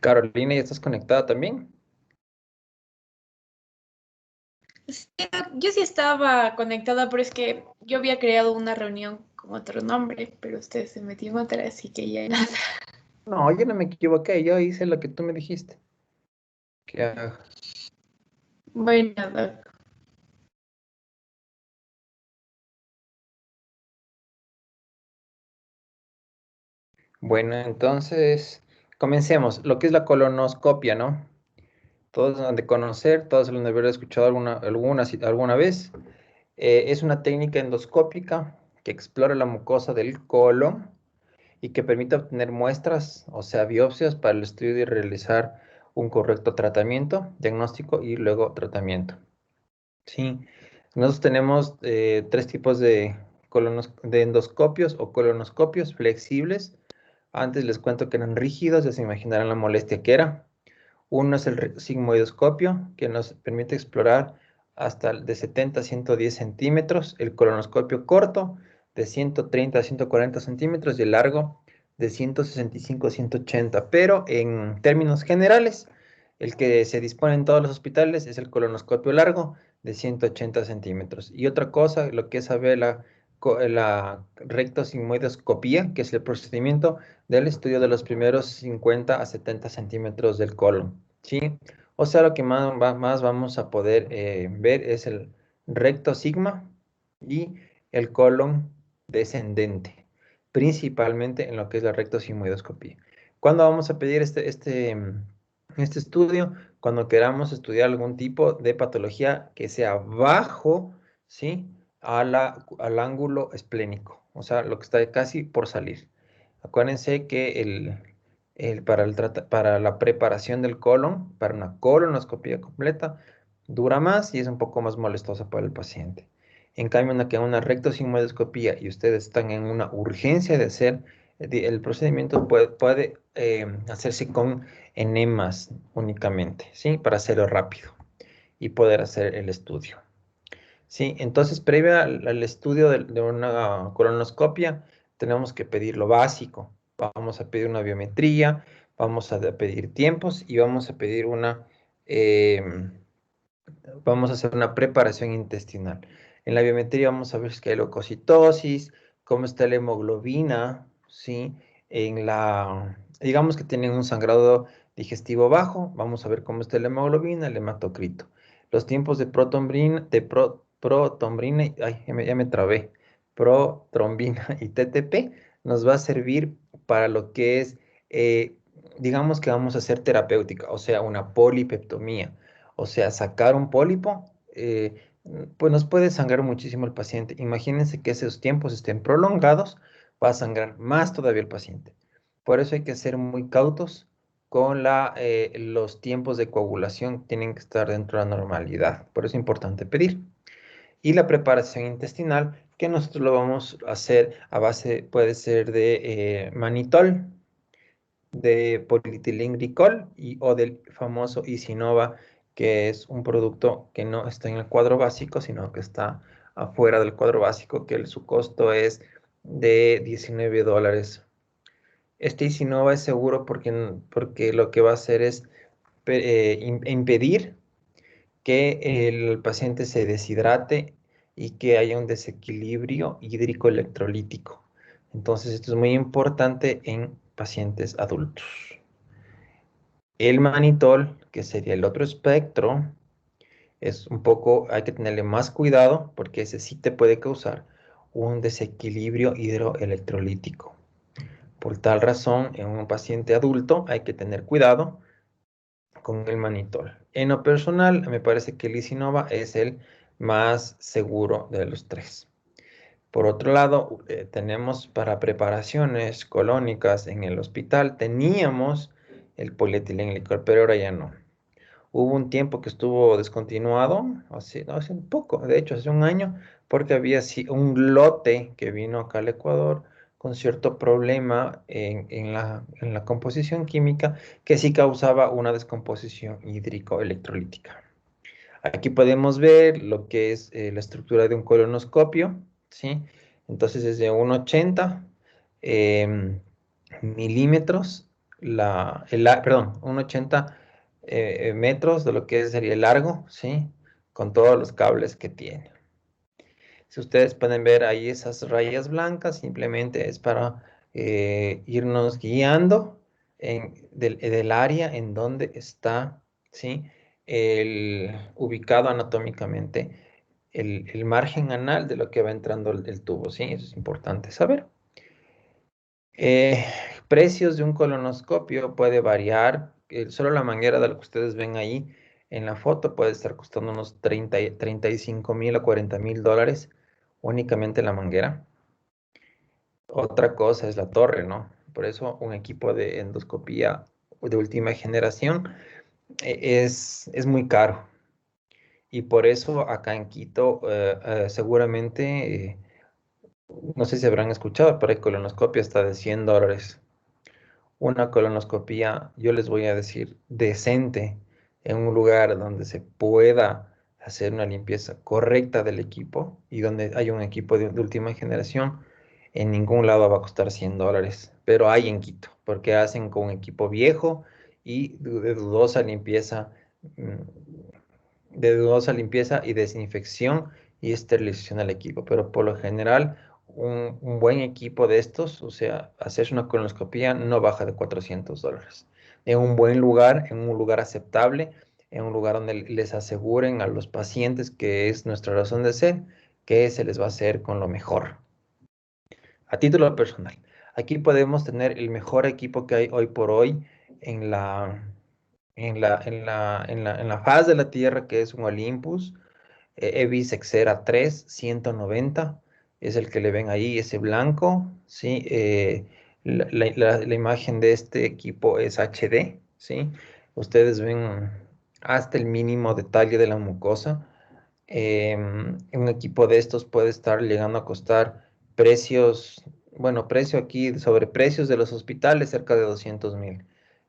Carolina, ¿ya estás conectada también? Sí, yo sí estaba conectada, pero es que yo había creado una reunión con otro nombre, pero usted se metió en otra, así que ya nada. No, yo no me equivoqué, yo hice lo que tú me dijiste que haga. Bueno, nada. Bueno, entonces, comencemos. Lo que es la colonoscopia, ¿no? Todos han de conocer, todos lo han de haber escuchado alguna vez. Es una técnica endoscópica que explora la mucosa del colon y que permite obtener muestras, o sea, biopsias para el estudio y realizar un correcto tratamiento, diagnóstico y luego tratamiento. Sí, nosotros tenemos tres tipos de endoscopios o colonoscopios flexibles. Antes les cuento que eran rígidos, ya se imaginarán la molestia que era. Uno es el sigmoidoscopio, que nos permite explorar hasta de 70 a 110 centímetros, el colonoscopio corto de 130 a 140 centímetros y el largo de 165 a 180. Pero en términos generales, el que se dispone en todos los hospitales es el colonoscopio largo de 180 centímetros. Y otra cosa, lo que es saber la rectosigmoidoscopía, que es el procedimiento del estudio de los primeros 50 a 70 centímetros del colon, ¿sí? O sea, lo que más vamos a poder ver es el recto sigma y el colon descendente, principalmente en lo que es la rectosigmoidoscopía. ¿Cuándo vamos a pedir este estudio? Cuando queramos estudiar algún tipo de patología que sea bajo, ¿sí? Al ángulo esplénico, o sea, lo que está casi por salir. Acuérdense que para la preparación del colon, para una colonoscopia completa, dura más y es un poco más molestosa para el paciente. En cambio, una rectosigmoidoscopía y ustedes están en una urgencia de hacer el procedimiento puede hacerse con enemas únicamente, ¿sí? Para hacerlo rápido y poder hacer el estudio. Sí, entonces, previo al estudio de una colonoscopia, tenemos que pedir lo básico. Vamos a pedir una biometría, vamos a pedir tiempos y em, vamos a hacer una preparación intestinal. En la biometría vamos a ver si hay leucocitosis, cómo está la hemoglobina, ¿sí? Digamos que tienen un sangrado digestivo bajo, vamos a ver cómo está la hemoglobina, el hematocrito. Los tiempos de protombrina, ay, ya me trabé, protrombina y TTP nos va a servir para lo que es, eh, digamos que vamos a hacer terapéutica, o sea, una polipeptomía. O sea, sacar un pólipo, pues nos puede sangrar muchísimo el paciente. Imagínense que esos tiempos estén prolongados, va a sangrar más todavía el paciente. Por eso hay que ser muy cautos con los tiempos de coagulación, tienen que estar dentro de la normalidad. Por eso es importante pedir. Y la preparación intestinal, que nosotros lo vamos a hacer a base, puede ser de manitol, de polietilenglicol o del famoso Isinova, que es un producto que no está en el cuadro básico, sino que está afuera del cuadro básico, que su costo es de $19. Este Isinova es seguro porque lo que va a hacer es impedir que el paciente se deshidrate y que haya un desequilibrio hídrico electrolítico. Entonces, esto es muy importante en pacientes adultos. El manitol, que sería el otro espectro, hay que tenerle más cuidado porque ese sí te puede causar un desequilibrio hidroelectrolítico. Por tal razón, en un paciente adulto hay que tener cuidado con el manitol. En lo personal, me parece que el Isinova es el más seguro de los tres. Por otro lado, tenemos para preparaciones colónicas en el hospital, teníamos el polietilenglicol, pero ahora ya no. Hubo un tiempo que estuvo descontinuado, hace un poco, de hecho, hace un año, porque había un lote que vino acá al Ecuador con cierto problema en la composición química que sí causaba una descomposición hídrico-electrolítica. Aquí podemos ver lo que es la estructura de un colonoscopio, ¿sí? Entonces es de 1,80 milímetros perdón, 1,80 metros de lo que sería el largo, ¿sí? Con todos los cables que tiene. Si ustedes pueden ver ahí esas rayas blancas, simplemente es para irnos guiando del área en donde está, ¿sí? Ubicado anatómicamente el margen anal de lo que va entrando el tubo, ¿sí? Eso es importante saber. Eh, Precios de un colonoscopio puede variar. Solo la manguera de lo que ustedes ven ahí en la foto puede estar costando unos 35.000 a 40.000 dólares únicamente la manguera. Otra cosa es la torre, ¿no? Por eso un equipo de endoscopía de última generación es muy caro. Y por eso acá en Quito seguramente, no sé si habrán escuchado, pero hay colonoscopia hasta de 100 dólares. Una colonoscopía, yo les voy a decir, decente, en un lugar donde se pueda hacer una limpieza correcta del equipo y donde hay un equipo de última generación, en ningún lado va a costar 100 dólares, pero hay en Quito, porque hacen con un equipo viejo y de dudosa limpieza, mm, y desinfección y esterilización del equipo, pero por lo general un buen equipo de estos, o sea, hacerse una colonoscopia no baja de 400 dólares. En un buen lugar, en un lugar aceptable, en un lugar donde les aseguren a los pacientes que es nuestra razón de ser, que se les va a hacer con lo mejor. A título personal, aquí podemos tener el mejor equipo que hay hoy por hoy en la faz de la Tierra, que es un Olympus. EVIS Xera 3 190 es el que le ven ahí, ese blanco, ¿sí? La imagen de este equipo es HD, ¿sí? Ustedes ven hasta el mínimo detalle de la mucosa. Un equipo de estos puede estar llegando a costar precios, bueno, precio aquí sobre precios de los hospitales cerca de 200.000,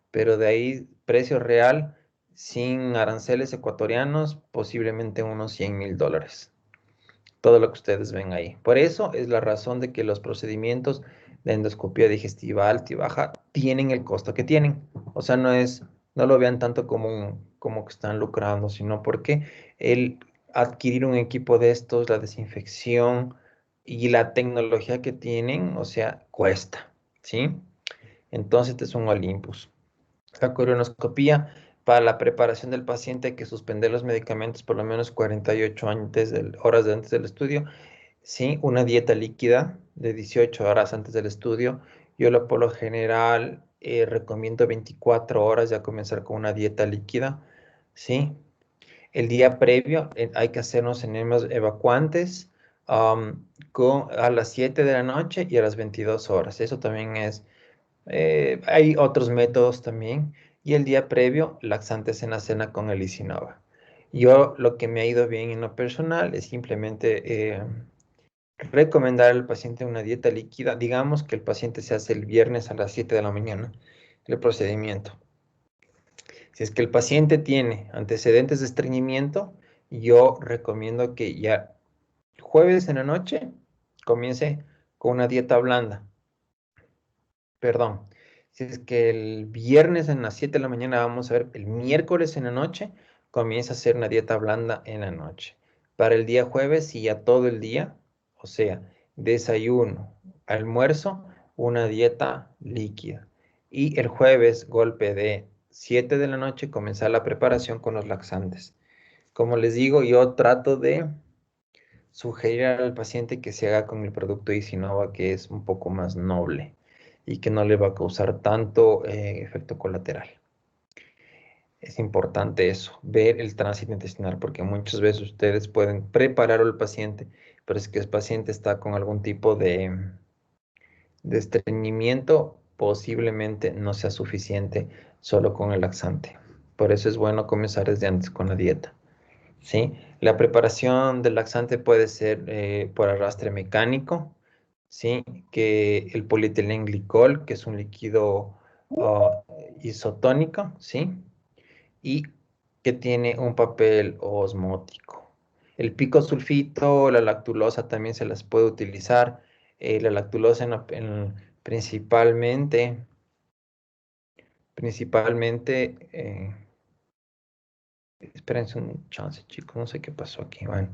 pero de ahí precio real sin aranceles ecuatorianos posiblemente unos 100.000 dólares. Todo lo que ustedes ven ahí. Por eso es la razón de que los procedimientos de endoscopia digestiva alta y baja tienen el costo que tienen. O sea, no lo vean tanto como que están lucrando, sino porque el adquirir un equipo de estos, la desinfección y la tecnología que tienen, o sea, cuesta, ¿sí? Entonces, este es un Olympus. La colonoscopía, para la preparación del paciente hay que suspender los medicamentos por lo menos 48 horas antes del estudio. Sí, una dieta líquida de 18 horas antes del estudio. Por lo general recomiendo 24 horas ya comenzar con una dieta líquida. Sí, el día previo hay que hacernos enemas evacuantes a las 7 de la noche y a las 22 horas. Eso también hay otros métodos también. Y el día previo, laxantes en la cena con el Isinova. Yo lo que me ha ido bien en lo personal es simplemente recomendar al paciente una dieta líquida. Digamos que el paciente se hace el viernes a las 7 de la mañana, el procedimiento. Si es que el paciente tiene antecedentes de estreñimiento, yo recomiendo que ya jueves en la noche comience con una dieta blanda. Perdón, si es que el viernes en las 7 de la mañana, vamos a ver, el miércoles en la noche comienza a hacer una dieta blanda en la noche. Para el día jueves y ya todo el día, o sea, desayuno, almuerzo, una dieta líquida. Y el jueves, golpe de 7 de la noche, comenzar la preparación con los laxantes. Como les digo, yo trato de sugerir al paciente que se haga con el producto Isinova, que es un poco más noble y que no le va a causar tanto efecto colateral. Es importante eso, ver el tránsito intestinal, porque muchas veces ustedes pueden preparar al paciente, pero es que el paciente está con algún tipo de estreñimiento, posiblemente no sea suficiente solo con el laxante. Por eso es bueno comenzar desde antes con la dieta. ¿Sí? La preparación del laxante puede ser por arrastre mecánico, ¿sí? Que el polietilenglicol, que es un líquido ah, isotónico, ¿sí? Y que tiene un papel osmótico. El picosulfito, la lactulosa también se las puede utilizar. La lactulosa principalmente principalmente, espérense un chance, chicos, no sé qué pasó aquí. Bueno,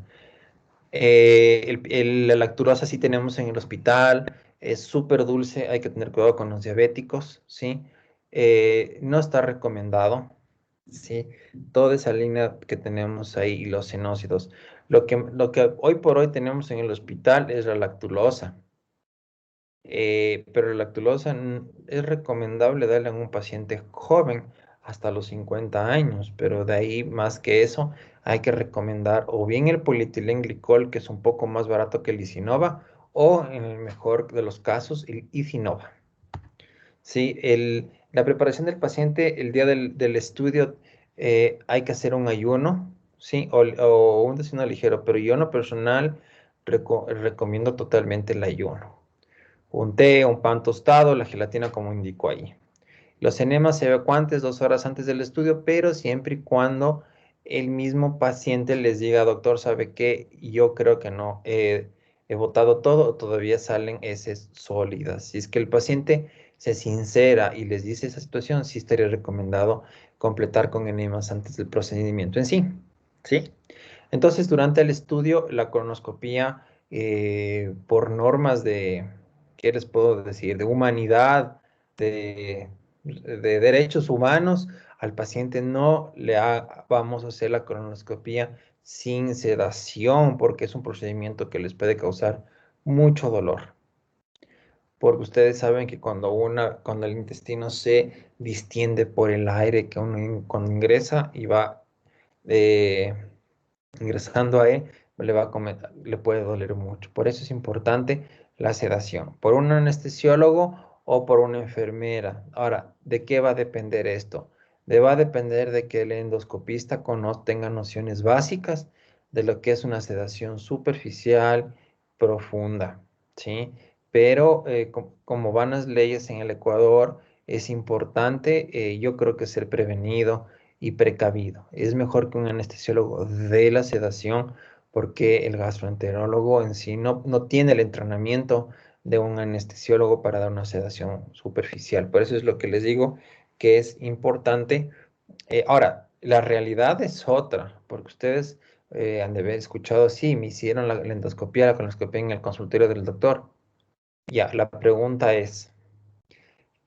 la lactulosa sí tenemos en el hospital, es súper dulce, hay que tener cuidado con los diabéticos, ¿sí? No está recomendado, ¿sí? Toda esa línea que tenemos ahí y los xenócidos. Lo que hoy por hoy tenemos en el hospital es la lactulosa. Pero la lactulosa es recomendable darle a un paciente joven hasta los 50 años, pero de ahí más que eso hay que recomendar o bien el polietilenglicol, que es un poco más barato que el Isinova, o en el mejor de los casos el Isinova. Sí, la preparación del paciente el día del estudio hay que hacer un ayuno, sí, o un desayuno ligero, pero yo en lo personal recomiendo totalmente el ayuno. Un té, un pan tostado, la gelatina como indicó ahí. Los enemas se evacuantes 2 horas antes del estudio, pero siempre y cuando el mismo paciente les diga, doctor, ¿sabe qué? Yo creo que no, he botado todo, todavía salen heces sólidas. Si es que el paciente se sincera y les dice esa situación, sí estaría recomendado completar con enemas antes del procedimiento en sí. ¿Sí? Entonces, durante el estudio, la colonoscopía, por normas de, ¿qué les puedo decir? De humanidad, de derechos humanos, al paciente no vamos a hacer la colonoscopía sin sedación, porque es un procedimiento que les puede causar mucho dolor. Porque ustedes saben que cuando el intestino se distiende por el aire que uno cuando ingresa y va eh, ingresando a él, le puede doler mucho. Por eso es importante la sedación, por un anestesiólogo o por una enfermera. Ahora, ¿de qué va a depender esto? Va a depender de que el endoscopista tenga nociones básicas de lo que es una sedación superficial profunda, ¿sí? Pero como van las leyes en el Ecuador, es importante, yo creo que ser prevenido y precavido. Es mejor que un anestesiólogo de la sedación porque el gastroenterólogo en sí no tiene el entrenamiento de un anestesiólogo para dar una sedación superficial. Por eso es lo que les digo que es importante. Ahora, la realidad es otra, porque ustedes han de haber escuchado, sí, me hicieron la endoscopía, la colonoscopia en el consultorio del doctor. Ya, la pregunta es,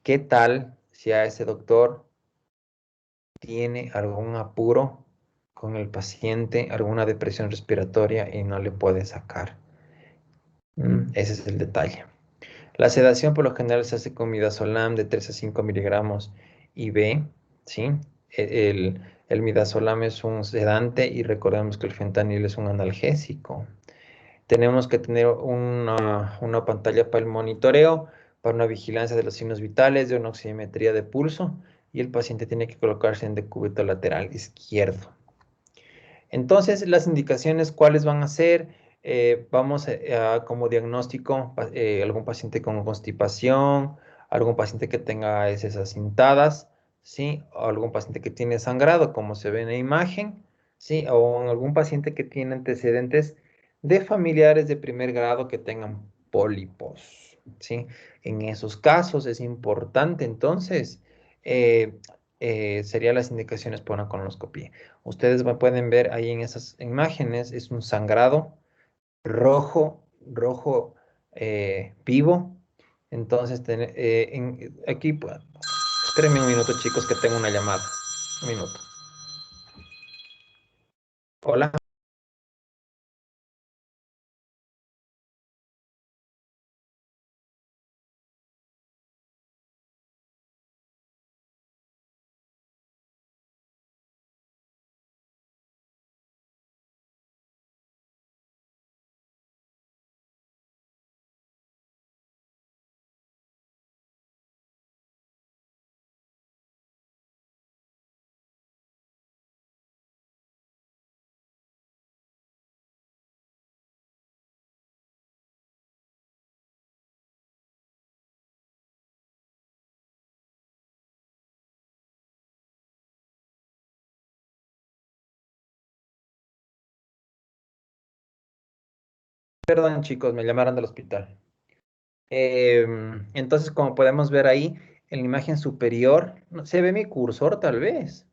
¿qué tal si a ese doctor tiene algún apuro con el paciente, alguna depresión respiratoria y no le puede sacar? Ese es el detalle. La sedación por lo general se hace con midazolam de 3 a 5 miligramos IV, ¿sí? El midazolam es un sedante y recordemos que el fentanil es un analgésico. Tenemos que tener una pantalla para el monitoreo, para una vigilancia de los signos vitales, de una oximetría de pulso y el paciente tiene que colocarse en decúbito lateral izquierdo. Entonces, las indicaciones, ¿cuáles van a ser? Vamos como diagnóstico, algún paciente con constipación, algún paciente que tenga heces acintadas, ¿sí? O algún paciente que tiene sangrado, como se ve en la imagen, ¿sí? O en algún paciente que tiene antecedentes de familiares de primer grado que tengan pólipos, ¿sí? En esos casos es importante, entonces, eh, serían las indicaciones para una colonoscopia. Ustedes pueden ver ahí en esas imágenes, es un sangrado rojo vivo. Entonces, aquí, espérenme un minuto, chicos, que tengo una llamada. Un minuto. Hola. Perdón, chicos, me llamaron del hospital. Entonces, como podemos ver ahí, en la imagen superior, ¿se ve mi cursor tal vez?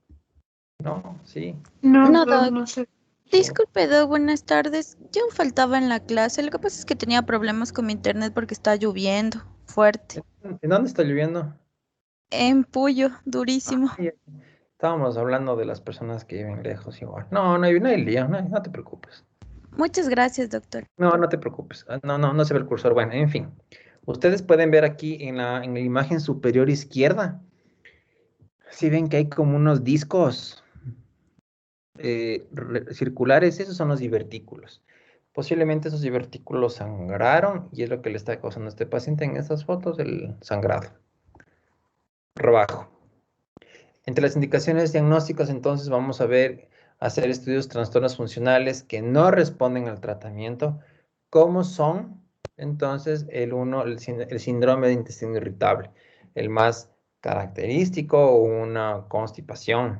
No, sí. No, No, Doc, Doc. no sé. Disculpe, Doc, buenas tardes. Yo faltaba en la clase. Lo que pasa es que tenía problemas con mi internet porque está lloviendo fuerte. ¿En dónde está lloviendo? En Puyo, durísimo. Ay, estábamos hablando de las personas que viven lejos igual. No hay lío, no te preocupes. Muchas gracias, doctor. No te preocupes. No se ve el cursor. Bueno, en fin. Ustedes pueden ver aquí en la imagen superior izquierda. Si ven que hay como unos discos circulares, esos son los divertículos. Posiblemente esos divertículos sangraron y es lo que le está causando a este paciente en estas fotos, el sangrado. Rebajo. Entre las indicaciones diagnósticas, entonces, vamos a ver, hacer estudios de trastornos funcionales que no responden al tratamiento, como son, entonces, el síndrome de intestino irritable, el más característico, una constipación,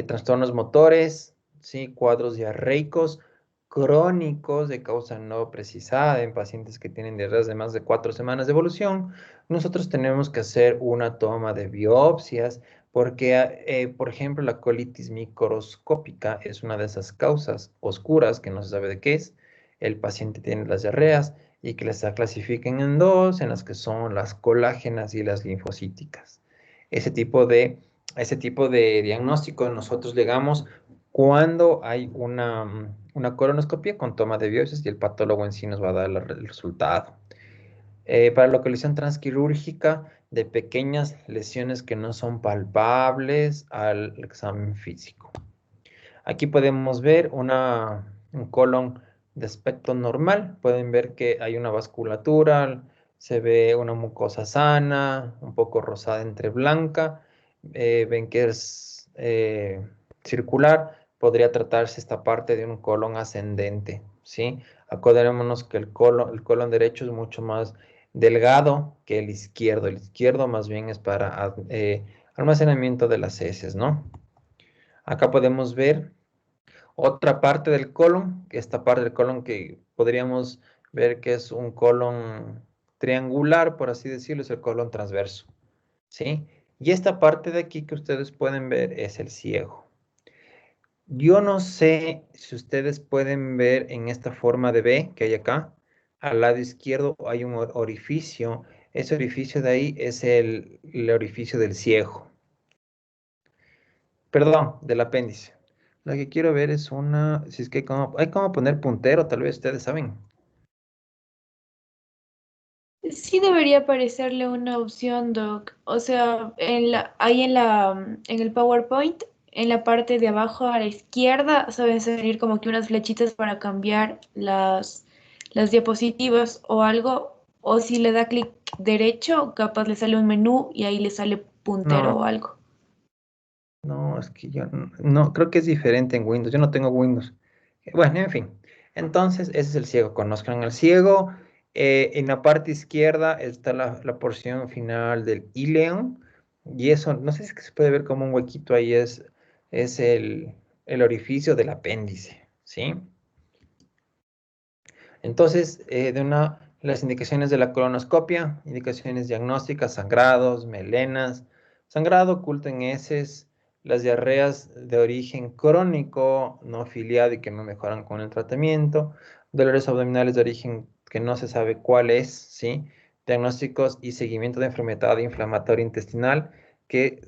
trastornos motores, ¿sí? Cuadros diarreicos crónicos de causa no precisada en pacientes que tienen diarreas de más de 4 semanas de evolución. Nosotros tenemos que hacer una toma de biopsias porque, por ejemplo, la colitis microscópica es una de esas causas oscuras que no se sabe de qué es. El paciente tiene las diarreas y que las clasifiquen en dos, en las que son las colágenas y las linfocíticas. Ese tipo de ese tipo de diagnóstico nosotros llegamos cuando hay una colonoscopia con toma de biopsias y el patólogo en sí nos va a dar el resultado. Para localización transquirúrgica de pequeñas lesiones que no son palpables al examen físico. Aquí podemos ver un colon de aspecto normal. Pueden ver que hay una vasculatura, se ve una mucosa sana, un poco rosada entre blanca. Ven que es circular. Podría tratarse esta parte de un colon ascendente, ¿sí? Acordémonos que el colon derecho es mucho más delgado que el izquierdo. El izquierdo más bien es para almacenamiento de las heces, ¿no? Acá podemos ver otra parte del colon, esta parte del colon que podríamos ver que es un colon triangular, por así decirlo, es el colon transverso, ¿sí? Y esta parte de aquí que ustedes pueden ver es el ciego. Yo no sé si ustedes pueden ver en esta forma de B que hay acá, al lado izquierdo hay un orificio. Ese orificio de ahí es el orificio del ciego. Perdón, del apéndice. Lo que quiero ver es si es que hay como poner puntero, tal vez ustedes saben. Sí debería aparecerle una opción, Doc. O sea, ahí en el PowerPoint, en la parte de abajo a la izquierda, saben salir como que unas flechitas para cambiar las diapositivas o algo. O si le da clic derecho, capaz le sale un menú y ahí le sale puntero o No, algo. no, es que yo no, creo que es diferente en Windows. Yo no tengo Windows. Bueno, en fin. Entonces, ese es el ciego. Conozcan al ciego. En la parte izquierda está la porción final del ileón. Y eso, no sé si es que se puede ver como un huequito ahí, es el orificio del apéndice, ¿sí? Entonces, las indicaciones de la colonoscopia, indicaciones diagnósticas, sangrados, melenas, sangrado oculto en heces, las diarreas de origen crónico, no afiliado y que no mejoran con el tratamiento, dolores abdominales de origen que no se sabe cuál es, ¿sí? Diagnósticos y seguimiento de enfermedad inflamatoria intestinal, que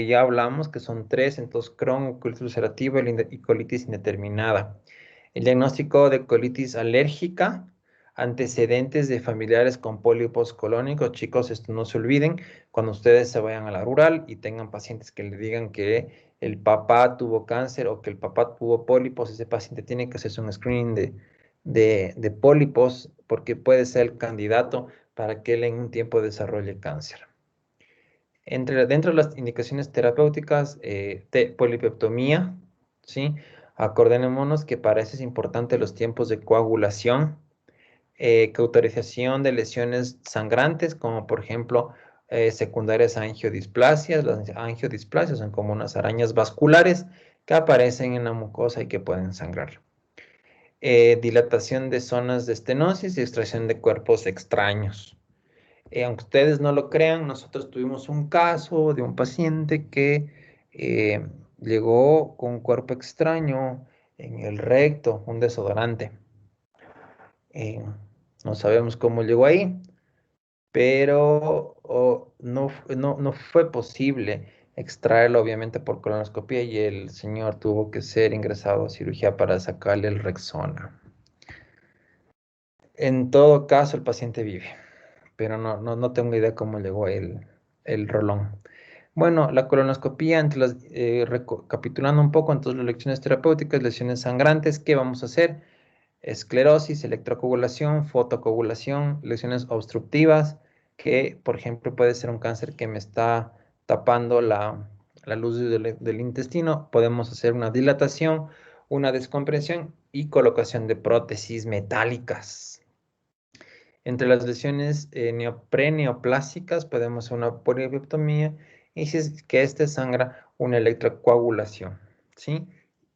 ya hablamos que son tres, entonces Crohn, colitis ulcerativa y colitis indeterminada. El diagnóstico de colitis alérgica, antecedentes de familiares con pólipos colónicos. Chicos, esto no se olviden cuando ustedes se vayan a la rural y tengan pacientes que le digan que el papá tuvo cáncer o que el papá tuvo pólipos, ese paciente tiene que hacerse un screening de pólipos porque puede ser el candidato para que él en un tiempo desarrolle cáncer. Dentro de las indicaciones terapéuticas, polipeptomía, ¿sí? Acordémonos que para eso es importante los tiempos de coagulación, cauterización de lesiones sangrantes, como por ejemplo secundarias a angiodisplasias. Las angiodisplasias son como unas arañas vasculares que aparecen en la mucosa y que pueden sangrar. Dilatación de zonas de estenosis y extracción de cuerpos extraños. Aunque ustedes no lo crean, nosotros tuvimos un caso de un paciente que llegó con un cuerpo extraño en el recto, un desodorante. Eh, no sabemos cómo llegó ahí, pero no fue posible extraerlo obviamente por colonoscopia y el señor tuvo que ser ingresado a cirugía para sacarle el Rexona. En todo caso, el paciente vive, pero no tengo idea cómo llegó el rolón. Bueno, la colonoscopia, recapitulando un poco, entonces las lecciones terapéuticas, lesiones sangrantes, ¿qué vamos a hacer? Esclerosis, electrocoagulación, fotocoagulación, lesiones obstructivas, que por ejemplo puede ser un cáncer que me está tapando la luz del intestino. Podemos hacer una dilatación, una descompresión y colocación de prótesis metálicas. Entre las lesiones preneoplásicas podemos hacer una polieptomía y si es que este sangra, una electrocoagulación, ¿sí?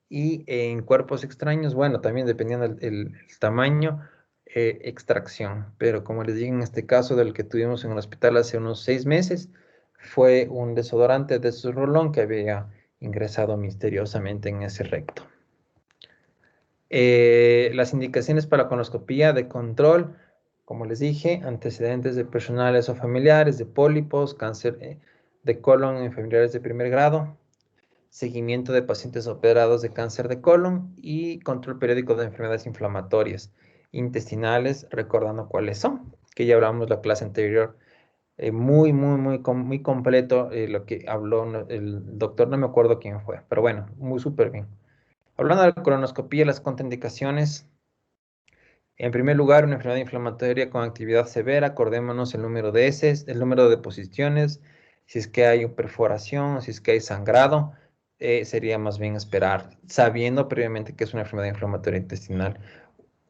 Y en cuerpos extraños, bueno, también dependiendo el tamaño, extracción. Pero como les digo, en este caso del que tuvimos en el hospital hace unos 6 meses, fue un desodorante de su rolón que había ingresado misteriosamente en ese recto. Las indicaciones para la colonoscopía de control, como les dije, antecedentes de personales o familiares de pólipos, cáncer de colon en familiares de primer grado, seguimiento de pacientes operados de cáncer de colon y control periódico de enfermedades inflamatorias intestinales, recordando cuáles son, que ya hablamos la clase anterior. Muy completo lo que habló el doctor, no me acuerdo quién fue, pero bueno, muy súper bien. Hablando de la colonoscopía, las contraindicaciones. En primer lugar, una enfermedad inflamatoria con actividad severa, acordémonos el número de heces, el número de posiciones, si es que hay perforación, si es que hay sangrado, sería más bien esperar, sabiendo previamente que es una enfermedad inflamatoria intestinal.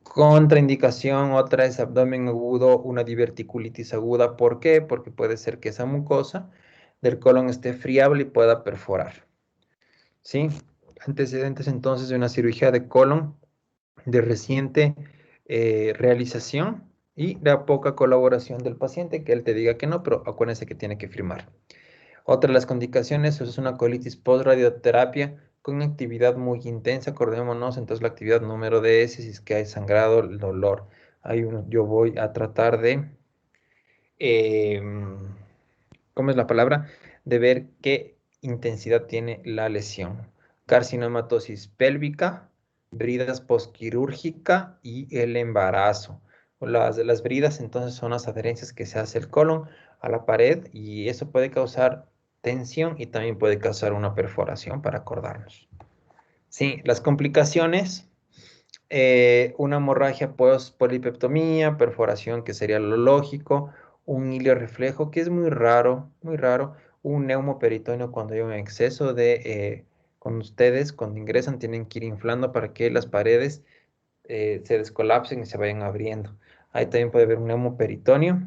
Contraindicación, otra es abdomen agudo, una diverticulitis aguda. ¿Por qué? Porque puede ser que esa mucosa del colon esté friable y pueda perforar. ¿Sí? Antecedentes entonces de una cirugía de colon de reciente realización y la poca colaboración del paciente, que él te diga que no, pero acuérdense que tiene que firmar. Otra de las condicaciones es una colitis post-radioterapia con actividad muy intensa, acordémonos, entonces la actividad número de S, si es que hay sangrado, el dolor. Yo voy a tratar de, eh, ¿cómo es la palabra? De ver qué intensidad tiene la lesión. Carcinomatosis pélvica, bridas postquirúrgica y el embarazo. Las bridas entonces son las adherencias que se hace el colon a la pared y eso puede causar tensión y también puede causar una perforación para acordarnos. Sí, las complicaciones, una hemorragia post polipeptomía, perforación que sería lo lógico, un hilo reflejo que es muy raro, un neumoperitoneo cuando hay un exceso con ustedes, cuando ingresan tienen que ir inflando para que las paredes se descolapsen y se vayan abriendo. Ahí también puede haber un neumoperitoneo,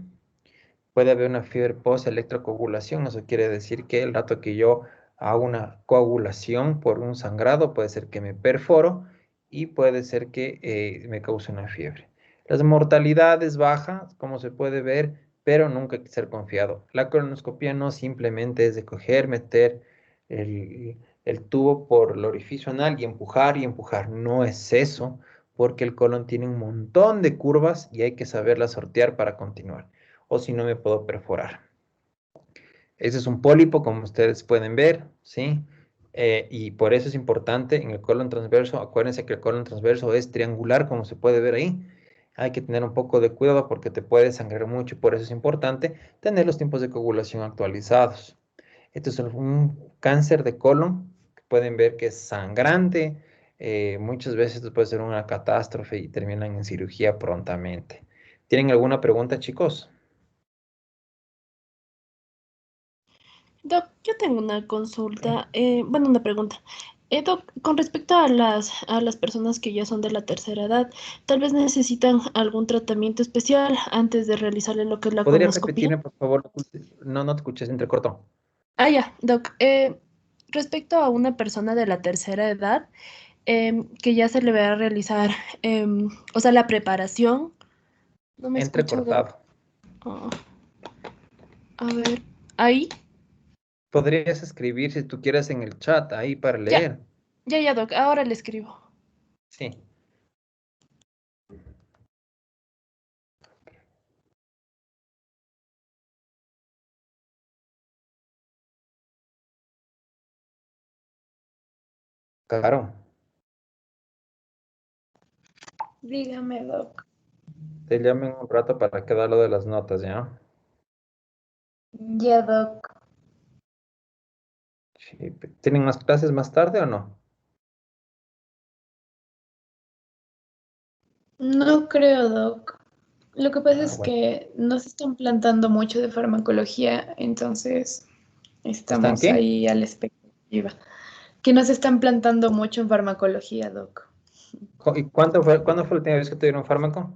puede haber una fiebre post-electrocoagulación, eso quiere decir que el rato que yo hago una coagulación por un sangrado, puede ser que me perforo y puede ser que me cause una fiebre. Las mortalidades bajas, como se puede ver, pero nunca hay que ser confiado. La colonoscopia no simplemente es de coger, meter el tubo por el orificio anal y empujar. No es eso, porque el colon tiene un montón de curvas y hay que saberlas sortear para continuar o si no me puedo perforar. Ese es un pólipo, como ustedes pueden ver, ¿sí? Y por eso es importante en el colon transverso, acuérdense que el colon transverso es triangular, como se puede ver ahí. Hay que tener un poco de cuidado porque te puede sangrar mucho y por eso es importante tener los tiempos de coagulación actualizados. Esto es un cáncer de colon, que pueden ver que es sangrante, muchas veces puede ser una catástrofe y terminan en cirugía prontamente. ¿Tienen alguna pregunta, chicos? Doc, yo tengo una consulta, bueno, una pregunta. Doc, con respecto a las personas que ya son de la tercera edad, tal vez necesitan algún tratamiento especial antes de realizarle lo que es la ¿Podría colonoscopia. repetirme, por favor? No te escuché, se entrecortó. Ah, ya, Doc. Respecto a una persona de la tercera edad, que ya se le va a realizar, o sea, la preparación. ¿No me escucha, Doc? Entrecortado. Oh. A ver, ahí. Podrías escribir si tú quieres en el chat ahí para Ya, leer. ya, Doc. Ahora le escribo. Sí. Claro. Dígame, Doc. Te llamo en un rato para quedar lo de las notas, ¿ya? Ya, Doc. Sí. ¿Tienen más clases más tarde o no? No creo, Doc. Lo que pasa Ah, es bueno. que nos están plantando mucho de farmacología, entonces ¿Están estamos qué? ahí a la expectativa. Que nos están plantando mucho en farmacología, Doc. ¿Y cuándo fue la última vez que te dieron fármaco?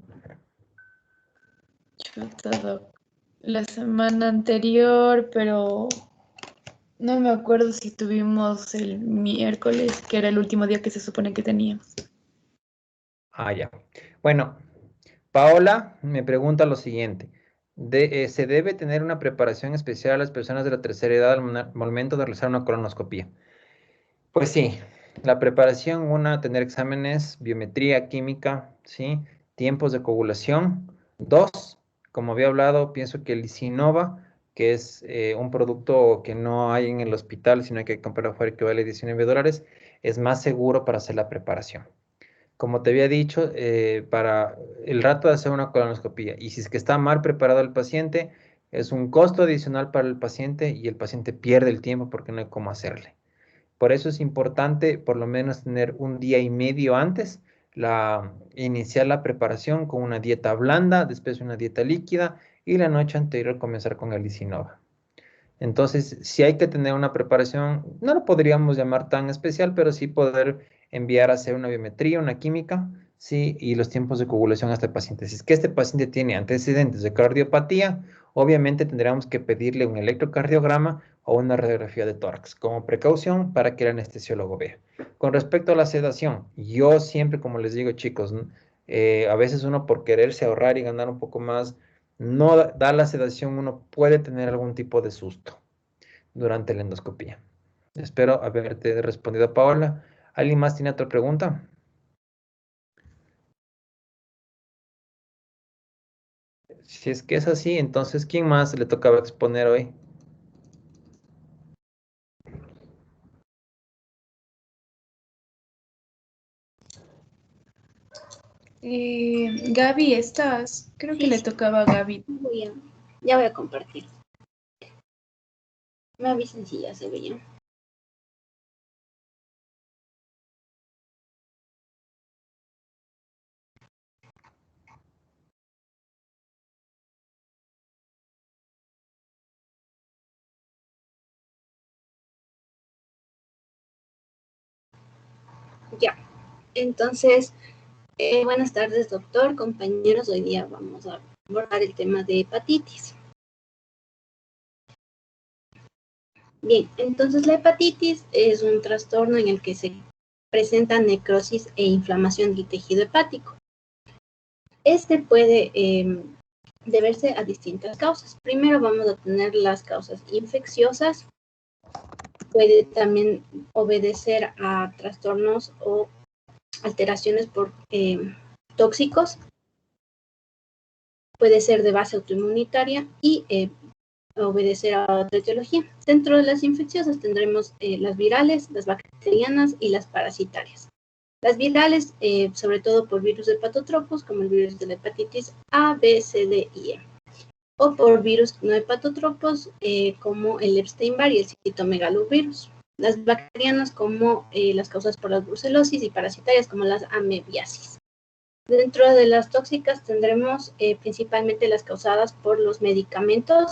Chuta, Doc. La semana anterior, pero no me acuerdo si tuvimos el miércoles, que era el último día que se supone que teníamos. Ah, ya. Bueno, Paola me pregunta lo siguiente. ¿Se debe tener una preparación especial a las personas de la tercera edad al momento de realizar una colonoscopia? Pues sí, la preparación, tener exámenes, biometría, química, ¿sí? Tiempos de coagulación. Dos, como había hablado, pienso que el Lisinova, que es un producto que no hay en el hospital, sino que hay que comprar afuera que vale $19, es más seguro para hacer la preparación. Como te había dicho, para el rato de hacer una colonoscopia, y si es que está mal preparado el paciente, es un costo adicional para el paciente y el paciente pierde el tiempo porque no hay cómo hacerle. Por eso es importante por lo menos tener un día y medio antes, iniciar la preparación con una dieta blanda, después una dieta líquida y la noche anterior comenzar con el Lisinova. Entonces, si hay que tener una preparación, no lo podríamos llamar tan especial, pero sí poder enviar a hacer una biometría, una química, sí, y los tiempos de coagulación a este paciente. Si es que este paciente tiene antecedentes de cardiopatía, obviamente tendríamos que pedirle un electrocardiograma o una radiografía de tórax como precaución para que el anestesiólogo vea. Con respecto a la sedación, yo siempre, como les digo, chicos, a veces uno por quererse ahorrar y ganar un poco más no da la sedación, uno puede tener algún tipo de susto durante la endoscopía. Espero haberte respondido, Paola. ¿Alguien más tiene otra pregunta? Si es que es así, entonces, ¿quién más le tocaba exponer hoy? Gaby, ¿estás? Creo que Sí, le sí, tocaba a Gaby. ya voy a compartir. Me avisen si ya se veía. Ya, entonces, buenas tardes, doctor, compañeros. Hoy día vamos a abordar el tema de hepatitis. Bien, entonces la hepatitis es un trastorno en el que se presenta necrosis e inflamación del tejido hepático. Este puede deberse a distintas causas. Primero vamos a tener las causas infecciosas. Puede también obedecer a trastornos o alteraciones por tóxicos. Puede ser de base autoinmunitaria y obedecer a otra etiología. Dentro de las infecciosas tendremos las virales, las bacterianas y las parasitarias. Las virales, sobre todo por virus hepatotropos, como el virus de la hepatitis A, B, C, D y E. O por virus no hepatotropos, como el Epstein-Barr y el citomegalovirus. Las bacterianas como las causas por la brucelosis y parasitarias como las amebiasis. Dentro de las tóxicas tendremos principalmente las causadas por los medicamentos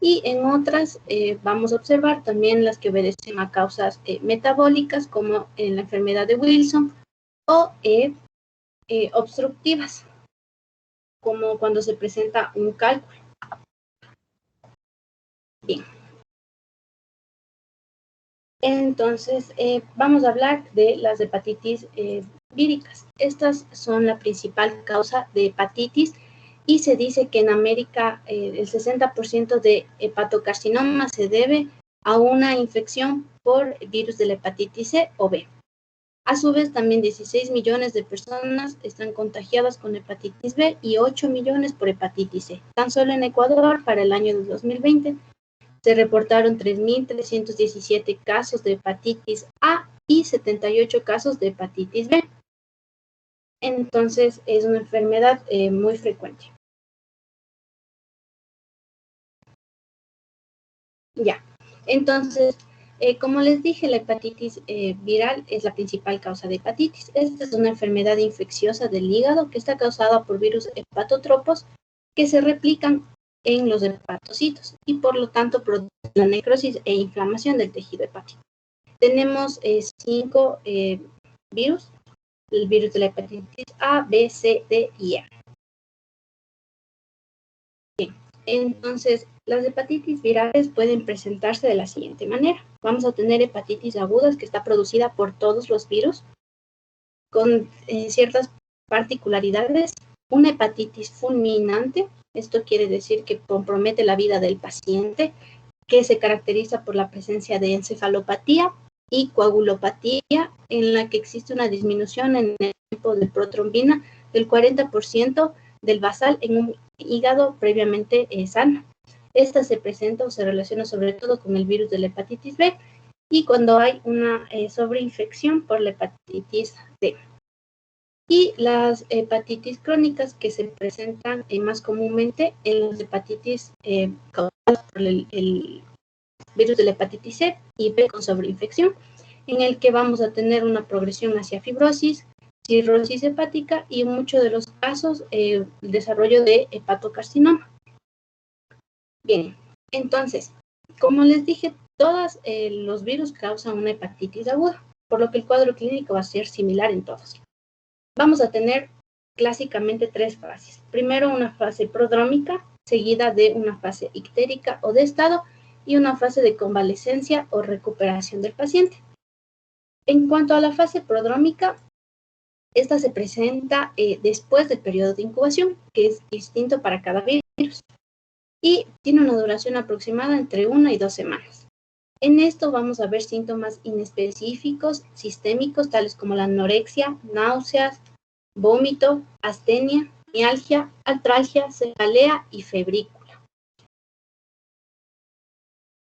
y en otras vamos a observar también las que obedecen a causas metabólicas como en la enfermedad de Wilson o obstructivas, como cuando se presenta un cálculo. Bien. Entonces, vamos a hablar de las hepatitis víricas. Estas son la principal causa de hepatitis y se dice que en América el 60% de hepatocarcinoma se debe a una infección por virus de la hepatitis C o B. A su vez, también 16 millones de personas están contagiadas con hepatitis B y 8 millones por hepatitis C. Tan solo en Ecuador, para el año de 2020, se reportaron 3.317 casos de hepatitis A y 78 casos de hepatitis B. Entonces, es una enfermedad muy frecuente. Ya, entonces, como les dije, la hepatitis viral es la principal causa de hepatitis. Esta es una enfermedad infecciosa del hígado que está causada por virus hepatotropos que se replican en los hepatocitos y por lo tanto producen la necrosis e inflamación del tejido hepático. Tenemos 5 virus, el virus de la hepatitis A, B, C, D y E. Bien, entonces las hepatitis virales pueden presentarse de la siguiente manera. Vamos a tener hepatitis agudas que está producida por todos los virus con ciertas particularidades. Una hepatitis fulminante, esto quiere decir que compromete la vida del paciente, que se caracteriza por la presencia de encefalopatía y coagulopatía, en la que existe una disminución en el tiempo de protrombina del 40% del basal en un hígado previamente sano. Esta se presenta o se relaciona sobre todo con el virus de la hepatitis B y cuando hay una sobreinfección por la hepatitis D. Y las hepatitis crónicas que se presentan más comúnmente en las hepatitis causadas por el virus de la hepatitis C y B con sobreinfección, en el que vamos a tener una progresión hacia fibrosis, cirrosis hepática y en muchos de los casos el desarrollo de hepatocarcinoma. Bien, entonces, como les dije, todos los virus causan una hepatitis aguda, por lo que el cuadro clínico va a ser similar en todos. Vamos a tener clásicamente 3 fases. Primero una fase prodrómica, seguida de una fase ictérica o de estado y una fase de convalescencia o recuperación del paciente. En cuanto a la fase prodrómica, esta se presenta después del periodo de incubación, que es distinto para cada virus, y tiene una duración aproximada entre 1 y 2 semanas. En esto vamos a ver síntomas inespecíficos, sistémicos, tales como la anorexia, náuseas, vómito, astenia, mialgia, artralgia, cefalea y febrícula.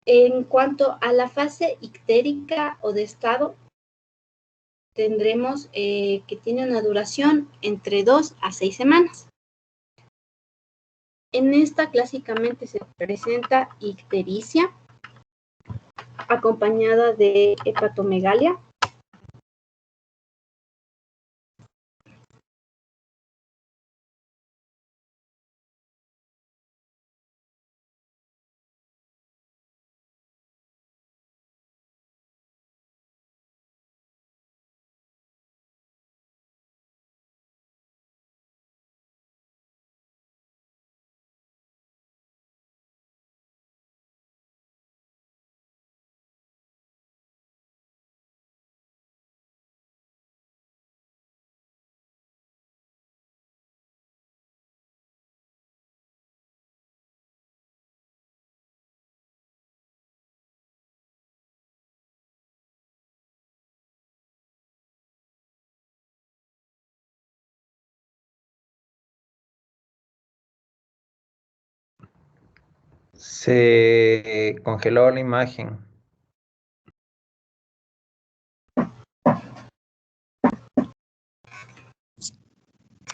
En cuanto a la fase ictérica o de estado, tendremos que tiene una duración entre 2 a 6 semanas. En esta clásicamente se presenta ictericia, acompañada de hepatomegalia, Se congeló la imagen.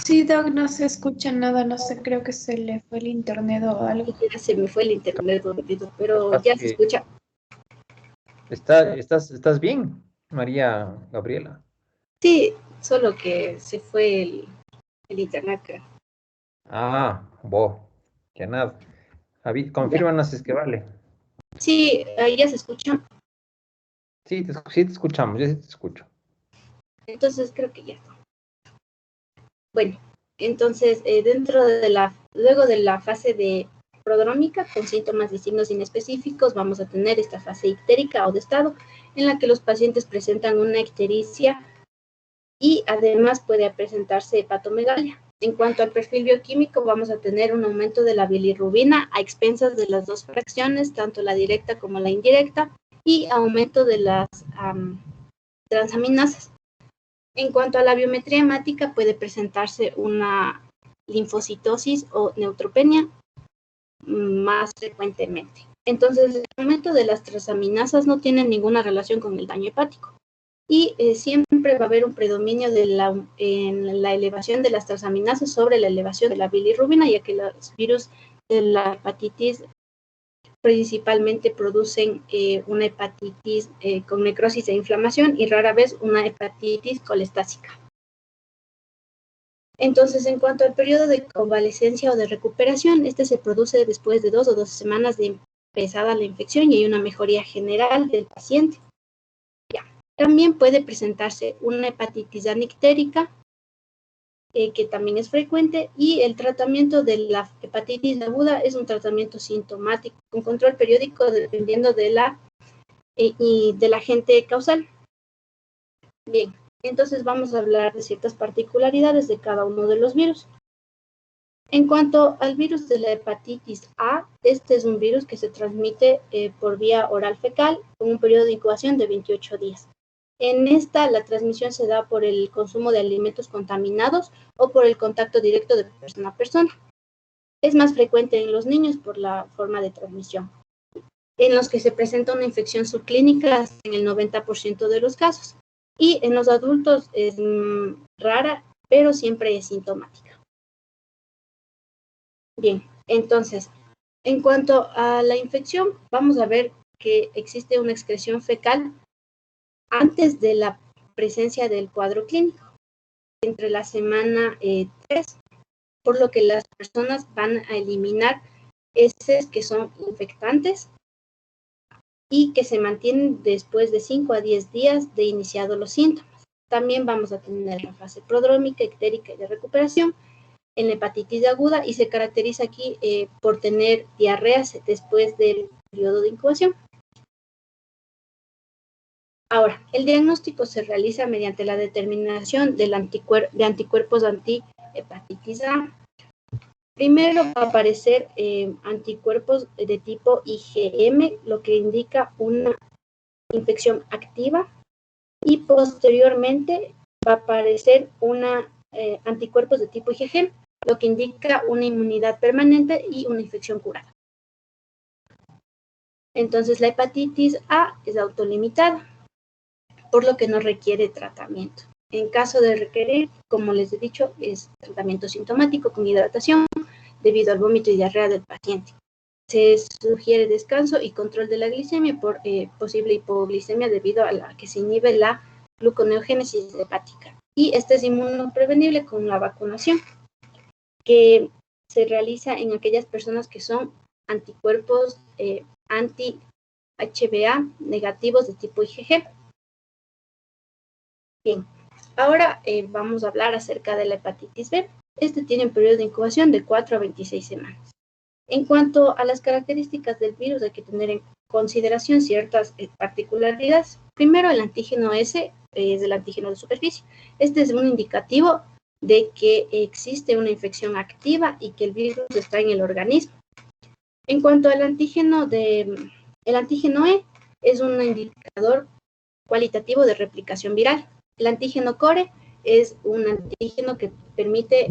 Sí, Doc, no se escucha nada, no sé, creo que se le fue el internet o algo. ya se me fue el internet, pero Capaz ya se que- escucha. ¿Estás bien, María Gabriela? Sí, solo que se fue el internet, creo. Que nada. Ya. Confírmanos si es que vale. Sí, ahí ya se escucha. Sí te escuchamos, yo sí te escucho. Entonces creo que ya está. Bueno, entonces luego de la fase de prodrómica con síntomas y signos inespecíficos, vamos a tener esta fase ictérica o de estado en la que los pacientes presentan una ictericia y además puede presentarse hepatomegalia. En cuanto al perfil bioquímico, vamos a tener un aumento de la bilirrubina a expensas de las dos fracciones, tanto la directa como la indirecta, y aumento de las transaminasas. En cuanto a la biometría hemática, puede presentarse una linfocitosis o neutropenia más frecuentemente. Entonces, el aumento de las transaminasas no tiene ninguna relación con el daño hepático. Y siempre va a haber un predominio en la elevación de las transaminasas sobre la elevación de la bilirrubina, ya que los virus de la hepatitis principalmente producen una hepatitis con necrosis e inflamación y rara vez una hepatitis colestásica. Entonces, en cuanto al periodo de convalecencia o de recuperación, este se produce después de 2 o 12 semanas de empezada la infección y hay una mejoría general del paciente. También puede presentarse una hepatitis anictérica, que también es frecuente, y el tratamiento de la hepatitis aguda es un tratamiento sintomático con control periódico dependiendo del agente causal. Bien, entonces vamos a hablar de ciertas particularidades de cada uno de los virus. En cuanto al virus de la hepatitis A, este es un virus que se transmite por vía oral fecal con un periodo de incubación de 28 días. En esta, la transmisión se da por el consumo de alimentos contaminados o por el contacto directo de persona a persona. Es más frecuente en los niños por la forma de transmisión, en los que se presenta una infección subclínica en el 90% de los casos. Y en los adultos es rara, pero siempre es sintomática. Bien, entonces, en cuanto a la infección, vamos a ver que existe una excreción fecal antes de la presencia del cuadro clínico, entre la semana 3, por lo que las personas van a eliminar heces que son infectantes y que se mantienen después de 5 a 10 días de iniciados los síntomas. También vamos a tener la fase prodrómica, ictérica y de recuperación en la hepatitis aguda y se caracteriza aquí por tener diarreas después del periodo de incubación. Ahora, el diagnóstico se realiza mediante la determinación de anticuerpos anti-hepatitis A. Primero va a aparecer anticuerpos de tipo IgM, lo que indica una infección activa, y posteriormente va a aparecer anticuerpos de tipo IgG, lo que indica una inmunidad permanente y una infección curada. Entonces, la hepatitis A es autolimitada, por lo que no requiere tratamiento. En caso de requerir, como les he dicho, es tratamiento sintomático con hidratación debido al vómito y diarrea del paciente. Se sugiere descanso y control de la glicemia por posible hipoglicemia debido a la que se inhibe la gluconeogénesis hepática. Y este es inmunoprevenible con la vacunación, que se realiza en aquellas personas que son anticuerpos anti-HBA negativos de tipo IgG. Bien, ahora vamos a hablar acerca de la hepatitis B. Este tiene un periodo de incubación de 4 a 26 semanas. En cuanto a las características del virus, hay que tener en consideración ciertas particularidades. Primero, el antígeno S es el antígeno de superficie. Este es un indicativo de que existe una infección activa y que el virus está en el organismo. En cuanto al antígeno el antígeno E es un indicador cualitativo de replicación viral. El antígeno core es un antígeno que permite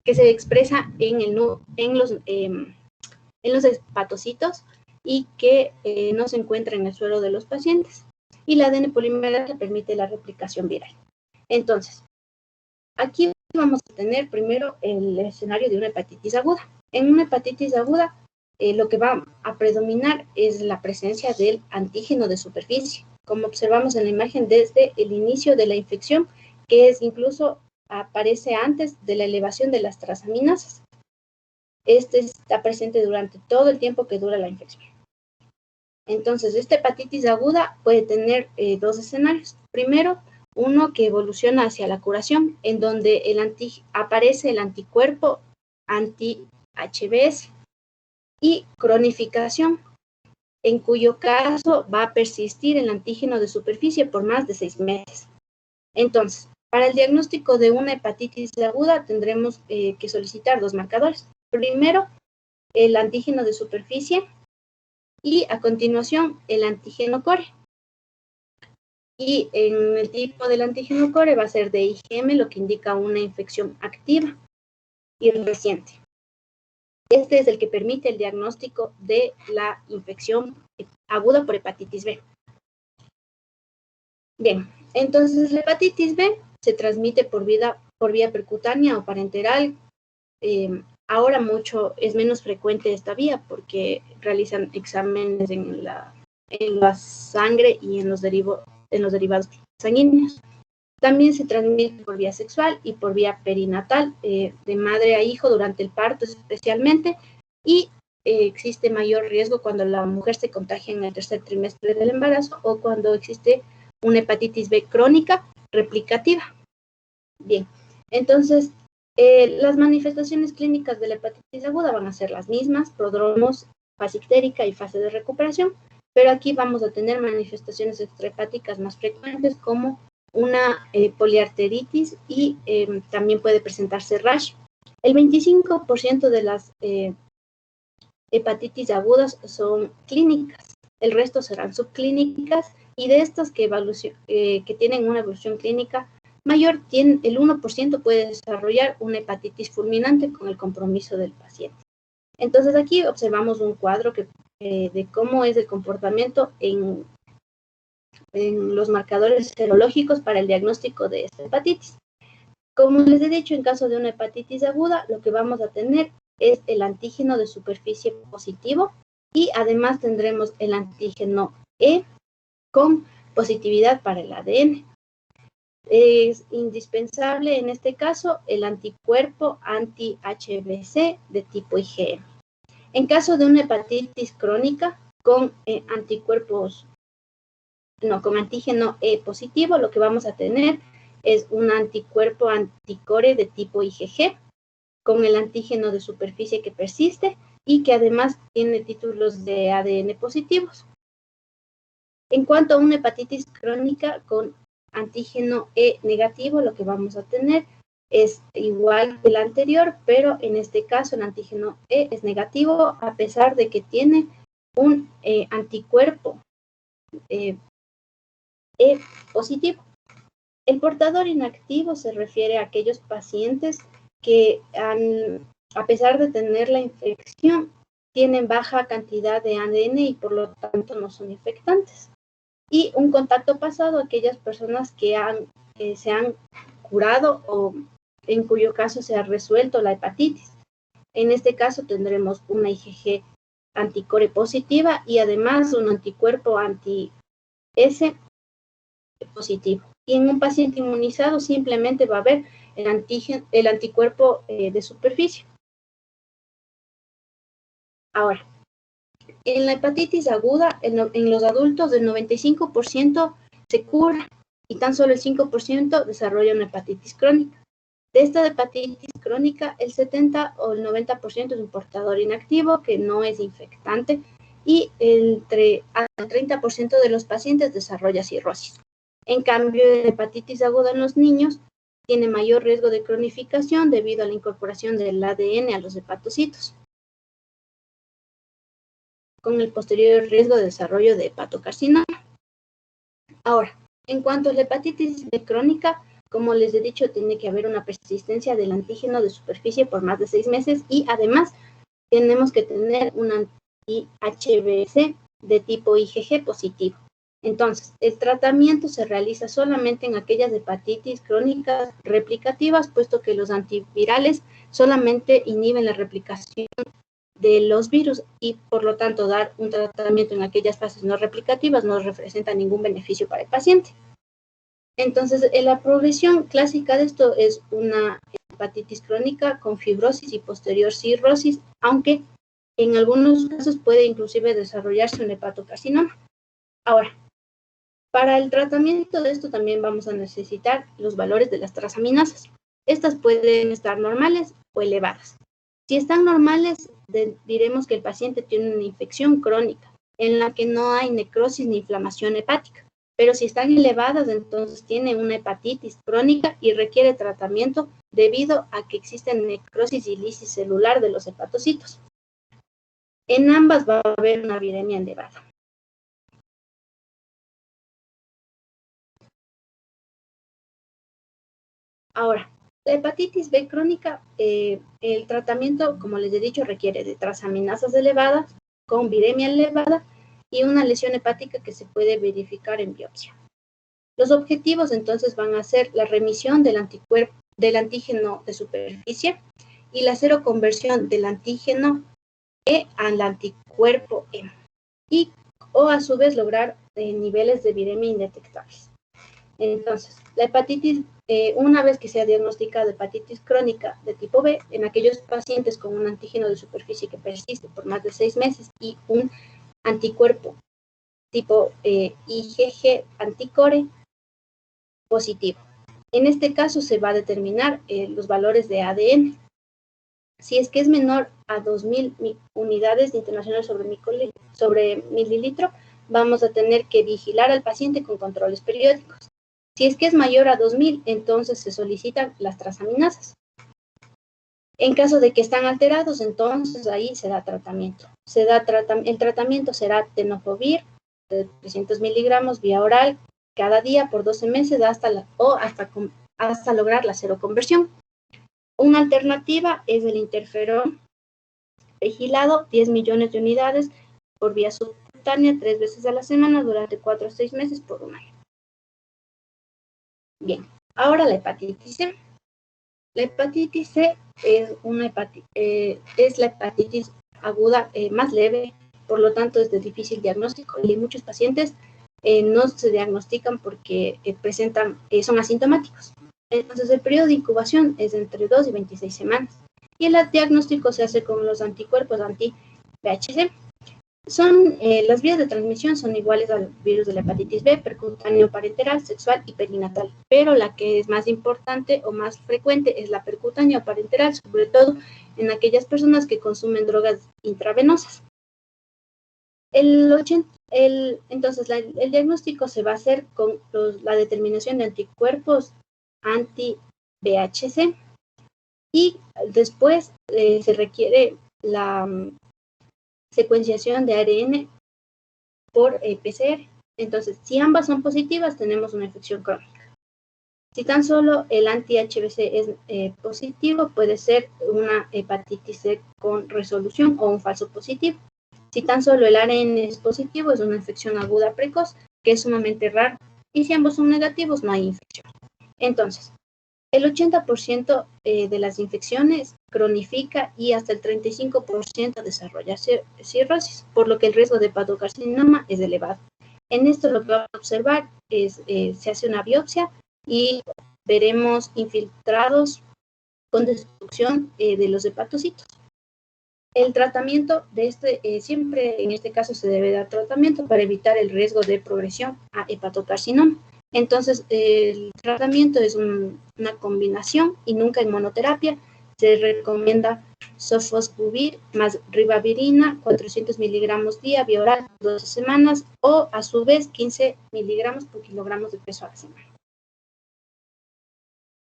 que se expresa en los hepatocitos y que no se encuentra en el suero de los pacientes. Y la ADN polimerasa permite la replicación viral. Entonces, aquí vamos a tener primero el escenario de una hepatitis aguda. En una hepatitis aguda, lo que va a predominar es la presencia del antígeno de superficie, como observamos en la imagen desde el inicio de la infección, que es incluso aparece antes de la elevación de las transaminasas. Este está presente durante todo el tiempo que dura la infección. Entonces, esta hepatitis aguda puede tener dos escenarios. Primero, uno que evoluciona hacia la curación, en donde aparece el anticuerpo anti-HBs, y cronificación, en cuyo caso va a persistir el antígeno de superficie por más de 6 meses. Entonces, Para el diagnóstico de una hepatitis aguda tendremos que solicitar dos marcadores. Primero, el antígeno de superficie y a continuación el antígeno core. Y en el tipo del antígeno core va a ser de IgM, lo que indica una infección activa y reciente. Este es el que permite el diagnóstico de la infección aguda por hepatitis B. Bien, entonces la hepatitis B se transmite por vía percutánea o parenteral. Ahora es menos frecuente esta vía porque realizan exámenes en la sangre y en los derivados sanguíneos. También se transmite por vía sexual y por vía perinatal, de madre a hijo durante el parto especialmente, y existe mayor riesgo cuando la mujer se contagia en el tercer trimestre del embarazo o cuando existe una hepatitis B crónica replicativa. Bien, entonces las manifestaciones clínicas de la hepatitis aguda van a ser las mismas: prodromos, fase ictérica y fase de recuperación, pero aquí vamos a tener manifestaciones extrahepáticas más frecuentes como una poliarteritis y también puede presentarse rash. El 25% de las hepatitis agudas son clínicas, el resto serán subclínicas, y de estas que tienen una evolución clínica mayor, el 1% puede desarrollar una hepatitis fulminante con el compromiso del paciente. Entonces aquí observamos un cuadro de cómo es el comportamiento en los marcadores serológicos para el diagnóstico de esta hepatitis. Como les he dicho, en caso de una hepatitis aguda, lo que vamos a tener es el antígeno de superficie positivo y además tendremos el antígeno E con positividad para el ADN. Es indispensable en este caso el anticuerpo anti-HBC de tipo IgM. En caso de una hepatitis crónica con con antígeno E positivo, lo que vamos a tener es un anticuerpo anticore de tipo IgG con el antígeno de superficie que persiste y que además tiene títulos de ADN positivos. En cuanto a una hepatitis crónica con antígeno E negativo, lo que vamos a tener es igual que el anterior, pero en este caso el antígeno E es negativo a pesar de que tiene un anticuerpo E positivo. El portador inactivo se refiere a aquellos pacientes que a pesar de tener la infección, tienen baja cantidad de ADN y por lo tanto no son infectantes. Y un contacto pasado, aquellas personas que se han curado o en cuyo caso se ha resuelto la hepatitis. En este caso tendremos una IgG anticore positiva y además un anticuerpo anti-S positivo. Y en un paciente inmunizado simplemente va a haber el anticuerpo de superficie. Ahora, en la hepatitis aguda, en los adultos el 95% se cura y tan solo el 5% desarrolla una hepatitis crónica. De esta hepatitis crónica, el 70 o el 90% es un portador inactivo que no es infectante y el 30% de los pacientes desarrolla cirrosis. En cambio, la hepatitis aguda en los niños tiene mayor riesgo de cronificación debido a la incorporación del ADN a los hepatocitos, con el posterior riesgo de desarrollo de hepatocarcinoma. Ahora, en cuanto a la hepatitis B crónica, como les he dicho, tiene que haber una persistencia del antígeno de superficie por más de 6 meses y además tenemos que tener un anti-HBC de tipo IgG positivo. Entonces, el tratamiento se realiza solamente en aquellas hepatitis crónicas replicativas, puesto que los antivirales solamente inhiben la replicación de los virus y por lo tanto dar un tratamiento en aquellas fases no replicativas no representa ningún beneficio para el paciente. Entonces, la progresión clásica de esto es una hepatitis crónica con fibrosis y posterior cirrosis, aunque en algunos casos puede inclusive desarrollarse un hepatocarcinoma. Ahora, para el tratamiento de esto también vamos a necesitar los valores de las transaminasas. Estas pueden estar normales o elevadas. Si están normales, diremos que el paciente tiene una infección crónica en la que no hay necrosis ni inflamación hepática. pero si están elevadas, entonces tiene una hepatitis crónica y requiere tratamiento debido a que existe necrosis y lisis celular de los hepatocitos. En ambas va a haber una viremia elevada. Ahora, la hepatitis B crónica, el tratamiento, como les he dicho, requiere de transaminasas elevadas, con viremia elevada y una lesión hepática que se puede verificar en biopsia. Los objetivos entonces van a ser la remisión del antígeno de superficie y la seroconversión del antígeno E al anticuerpo E, o a su vez lograr niveles de viremia indetectables. Entonces, la hepatitis, una vez que sea diagnosticada hepatitis crónica de tipo B, en aquellos pacientes con un antígeno de superficie que persiste por más de 6 meses y un anticuerpo tipo IgG anticore positivo. En este caso se va a determinar los valores de ADN. Si es que es menor a 2.000 unidades internacionales sobre mililitro, vamos a tener que vigilar al paciente con controles periódicos. Si es que es mayor a 2.000, entonces se solicitan las transaminasas. En caso de que están alterados, entonces ahí se da tratamiento. El tratamiento será tenofovir de 300 miligramos vía oral cada día por 12 meses hasta lograr la seroconversión. Una alternativa es el interferón vigilado, 10 millones de unidades por vía subcutánea 3 veces a la semana durante 4 a 6 meses por un año. Bien, ahora la hepatitis C. La hepatitis C es la hepatitis aguda más leve, por lo tanto es de difícil diagnóstico y muchos pacientes no se diagnostican porque son asintomáticos. Entonces el periodo de incubación es entre 2 y 26 semanas y el diagnóstico se hace con los anticuerpos anti-VHC. Las vías de transmisión son iguales al virus de la hepatitis B, percutáneo parenteral, sexual y perinatal, pero la que es más importante o más frecuente es la percutáneo parenteral, sobre todo en aquellas personas que consumen drogas intravenosas. Entonces, el diagnóstico se va a hacer con la determinación de anticuerpos anti-VHC y después se requiere la secuenciación de ARN por PCR. Entonces, si ambas son positivas, tenemos una infección crónica. Si tan solo el anti-HBC es positivo, puede ser una hepatitis C con resolución o un falso positivo. Si tan solo el ARN es positivo, es una infección aguda precoz, que es sumamente rara. Y si ambos son negativos, no hay infección. Entonces, el 80% de las infecciones cronifica y hasta el 35% desarrolla cirrosis, por lo que el riesgo de hepatocarcinoma es elevado. En esto lo que vamos a observar es, se hace una biopsia y veremos infiltrados con destrucción de los hepatocitos. El tratamiento de siempre en este caso se debe dar tratamiento para evitar el riesgo de progresión a hepatocarcinoma. Entonces, el tratamiento es una combinación y nunca en monoterapia. Se recomienda sofosbuvir más ribavirina, 400 miligramos día, vía oral, 12 semanas, o a su vez 15 miligramos por kilogramos de peso a la semana.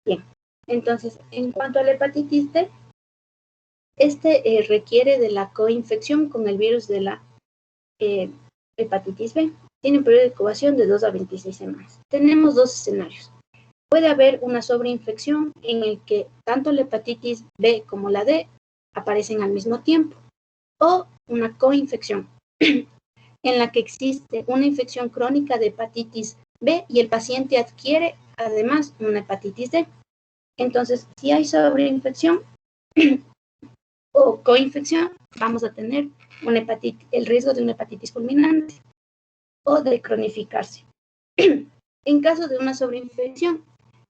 Bien, entonces, en cuanto a la hepatitis D, requiere de la coinfección con el virus de la hepatitis B. Tiene un periodo de incubación de 2 a 26 semanas. Tenemos dos escenarios. Puede haber una sobreinfección en el que tanto la hepatitis B como la D aparecen al mismo tiempo, o una coinfección en la que existe una infección crónica de hepatitis B y el paciente adquiere además una hepatitis D. Entonces, si hay sobreinfección o coinfección, vamos a tener el riesgo de una hepatitis fulminante o de cronificarse. En caso de una sobreinfección,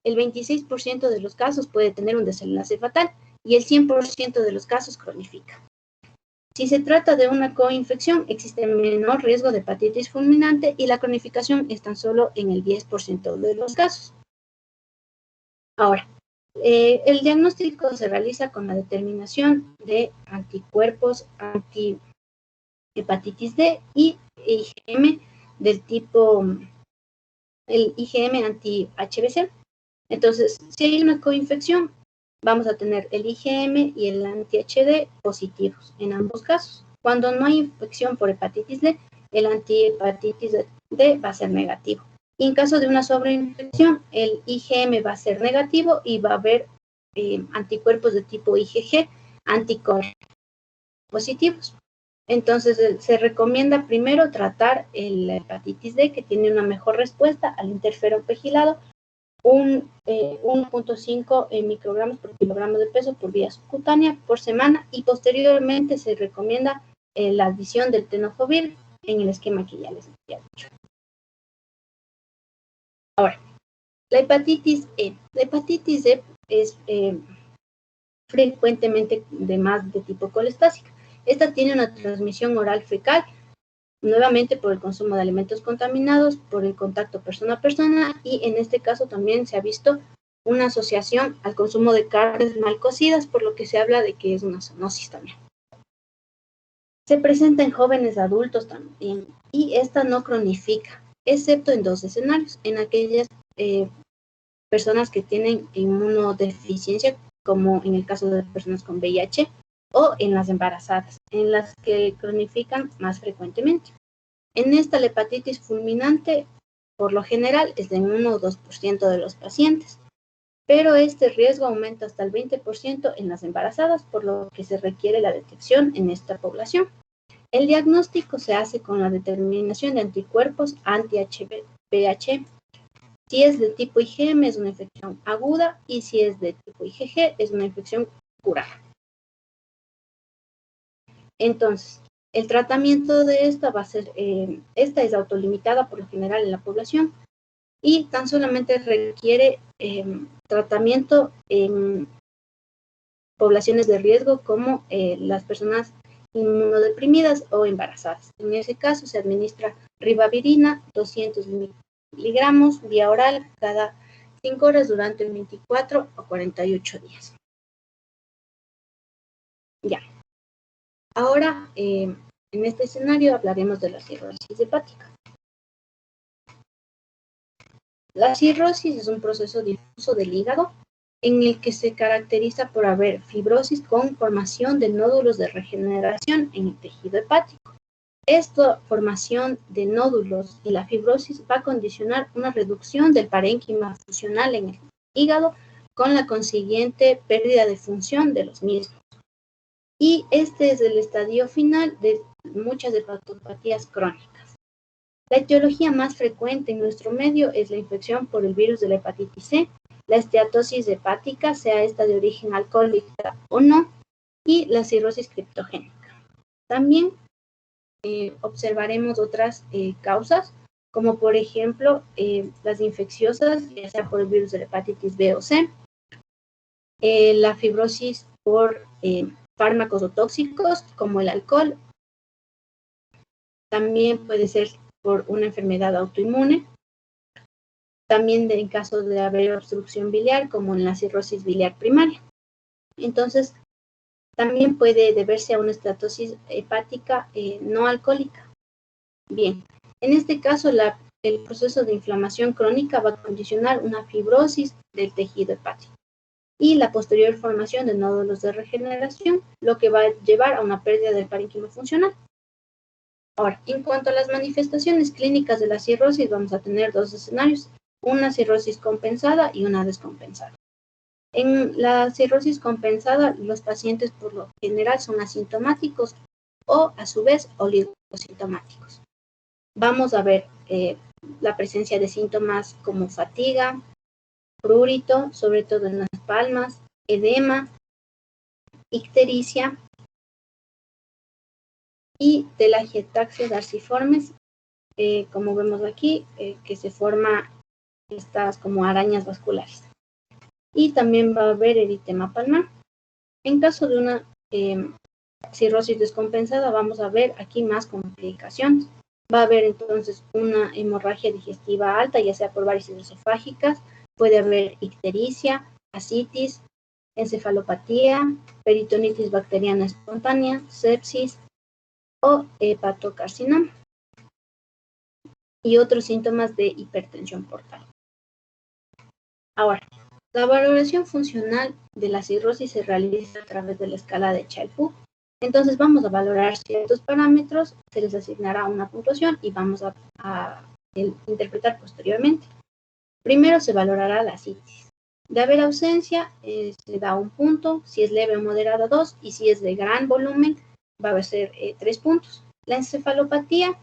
el 26% de los casos puede tener un desenlace fatal y el 100% de los casos cronifica. Si se trata de una coinfección, existe menor riesgo de hepatitis fulminante y la cronificación es tan solo en el 10% de los casos. Ahora, el diagnóstico se realiza con la determinación de anticuerpos anti-hepatitis D y IgM del tipo el IgM anti-HBC. Entonces, si hay una coinfección, vamos a tener el IgM y el anti-HD positivos en ambos casos. Cuando no hay infección por hepatitis D, el antihepatitis D va a ser negativo. Y en caso de una sobreinfección, el IgM va a ser negativo y va a haber anticuerpos de tipo IgG anticoagulados positivos. Entonces, se recomienda primero tratar la hepatitis D, que tiene una mejor respuesta al interferón pegilado, 1.5 microgramos por kilogramo de peso por vía subcutánea por semana, y posteriormente se recomienda la adición del tenofovir en el esquema que ya les había dicho. Ahora, la hepatitis E. La hepatitis E es frecuentemente de tipo colestásica. Esta tiene una transmisión oral fecal, nuevamente por el consumo de alimentos contaminados, por el contacto persona a persona, y en este caso también se ha visto una asociación al consumo de carnes mal cocidas, por lo que se habla de que es una zoonosis también. Se presenta en jóvenes adultos también, y esta no cronifica, excepto en dos escenarios: en aquellas personas que tienen inmunodeficiencia, como en el caso de personas con VIH, o en las embarazadas, en las que cronifican más frecuentemente. En esta, la hepatitis fulminante, por lo general, es del 1 o 2% de los pacientes, pero este riesgo aumenta hasta el 20% en las embarazadas, por lo que se requiere la detección en esta población. El diagnóstico se hace con la determinación de anticuerpos anti-HBV. Si es de tipo IgM, es una infección aguda, y si es de tipo IgG, es una infección curada. Entonces, el tratamiento de esta va a ser, esta es autolimitada por lo general en la población, y tan solamente requiere tratamiento en poblaciones de riesgo como las personas inmunodeprimidas o embarazadas. En ese caso se administra ribavirina 200 miligramos vía oral cada 5 horas durante 24 o 48 días. Ya. Ahora, en este escenario hablaremos de la cirrosis hepática. La cirrosis es un proceso difuso del hígado en el que se caracteriza por haber fibrosis con formación de nódulos de regeneración en el tejido hepático. Esta formación de nódulos y la fibrosis va a condicionar una reducción del parénquima funcional en el hígado, con la consiguiente pérdida de función de los mismos. Y este es el estadio final de muchas hepatopatías crónicas. La etiología más frecuente en nuestro medio es la infección por el virus de la hepatitis C, la esteatosis hepática, sea esta de origen alcohólica o no, y la cirrosis criptogénica. También observaremos otras causas, como por ejemplo las infecciosas, ya sea por el virus de la hepatitis B o C, la fibrosis por fármacos o tóxicos como el alcohol. También puede ser por una enfermedad autoinmune. También en caso de haber obstrucción biliar, como en la cirrosis biliar primaria. Entonces, también puede deberse a una estatosis hepática no alcohólica. Bien, en este caso el proceso de inflamación crónica va a condicionar una fibrosis del tejido hepático y la posterior formación de nódulos de regeneración, lo que va a llevar a una pérdida del parénquima funcional. Ahora, en cuanto a las manifestaciones clínicas de la cirrosis, vamos a tener dos escenarios: una cirrosis compensada y una descompensada. En la cirrosis compensada, los pacientes por lo general son asintomáticos o, a su vez, oligosintomáticos. Vamos a ver la presencia de síntomas como fatiga, prurito, sobre todo en las palmas, edema, ictericia y telangiectasia darciformes, como vemos aquí, que se forma estas como arañas vasculares. Y también va a haber eritema palmar. En caso de una cirrosis descompensada, vamos a ver aquí más complicaciones. Va a haber entonces una hemorragia digestiva alta, ya sea por varices esofágicas, puede haber ictericia, ascitis, encefalopatía, peritonitis bacteriana espontánea, sepsis o hepatocarcinoma. y otros síntomas de hipertensión portal. Ahora, la valoración funcional de la cirrosis se realiza a través de la escala de Child-Pugh. Entonces vamos a valorar ciertos parámetros, se les asignará una puntuación y vamos a interpretar posteriormente. Primero se valorará la citis. De haber ausencia, se da 1 punto, si es leve o moderada 2, y si es de gran volumen, va a ser 3 puntos. La encefalopatía,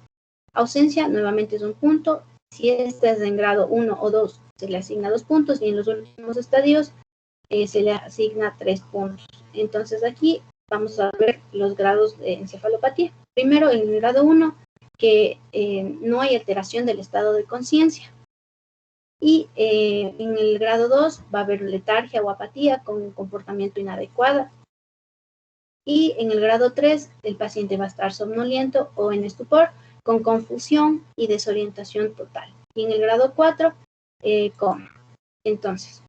ausencia, nuevamente es 1 punto, si esta es en grado 1 o 2, se le asigna 2 puntos, y en los últimos estadios se le asigna 3 puntos. Entonces aquí vamos a ver los grados de encefalopatía. Primero, en el grado 1, que no hay alteración del estado de conciencia. Y en el grado 2 va a haber letargia o apatía con un comportamiento inadecuado. Y en el grado 3, el paciente va a estar somnoliento o en estupor, con confusión y desorientación total. Y en el grado 4, coma. Entonces,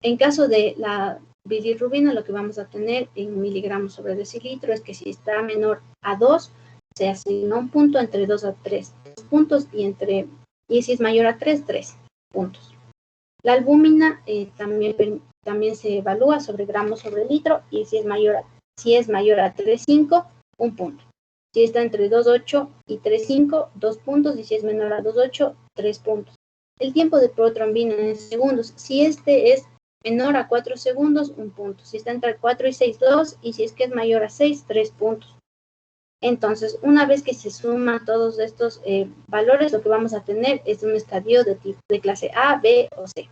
en caso de la bilirrubina, lo que vamos a tener en miligramos sobre decilitro es que si está menor a 2, se asigna 1 punto, entre 2 a 3 puntos, y si es mayor a 3, 3 puntos. La albúmina también se evalúa sobre gramos sobre litro, y si es mayor a 3,5, 1 punto. Si está entre 2,8 y 3,5, 2 puntos, y si es menor a 2,8, 3 puntos. El tiempo de protrombina en segundos, si este es menor a 4 segundos, 1 punto. Si está entre 4 y 6, 2, y si es que es mayor a 6, 3 puntos. Entonces, una vez que se suman todos estos valores, lo que vamos a tener es un estadio de clase A, B o C.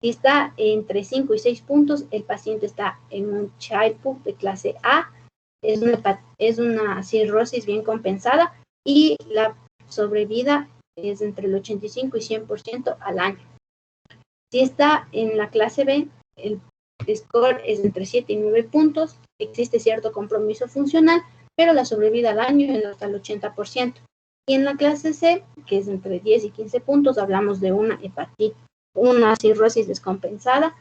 Si está entre 5 y 6 puntos, el paciente está en un Child-Pugh de clase A, es una cirrosis bien compensada, y la sobrevida es entre el 85 y 100% al año. Si está en la clase B, el score es entre 7 y 9 puntos, existe cierto compromiso funcional, pero la sobrevida al año es hasta el 80%. Y en la clase C, que es entre 10 y 15 puntos, hablamos de una hepatitis, una cirrosis descompensada,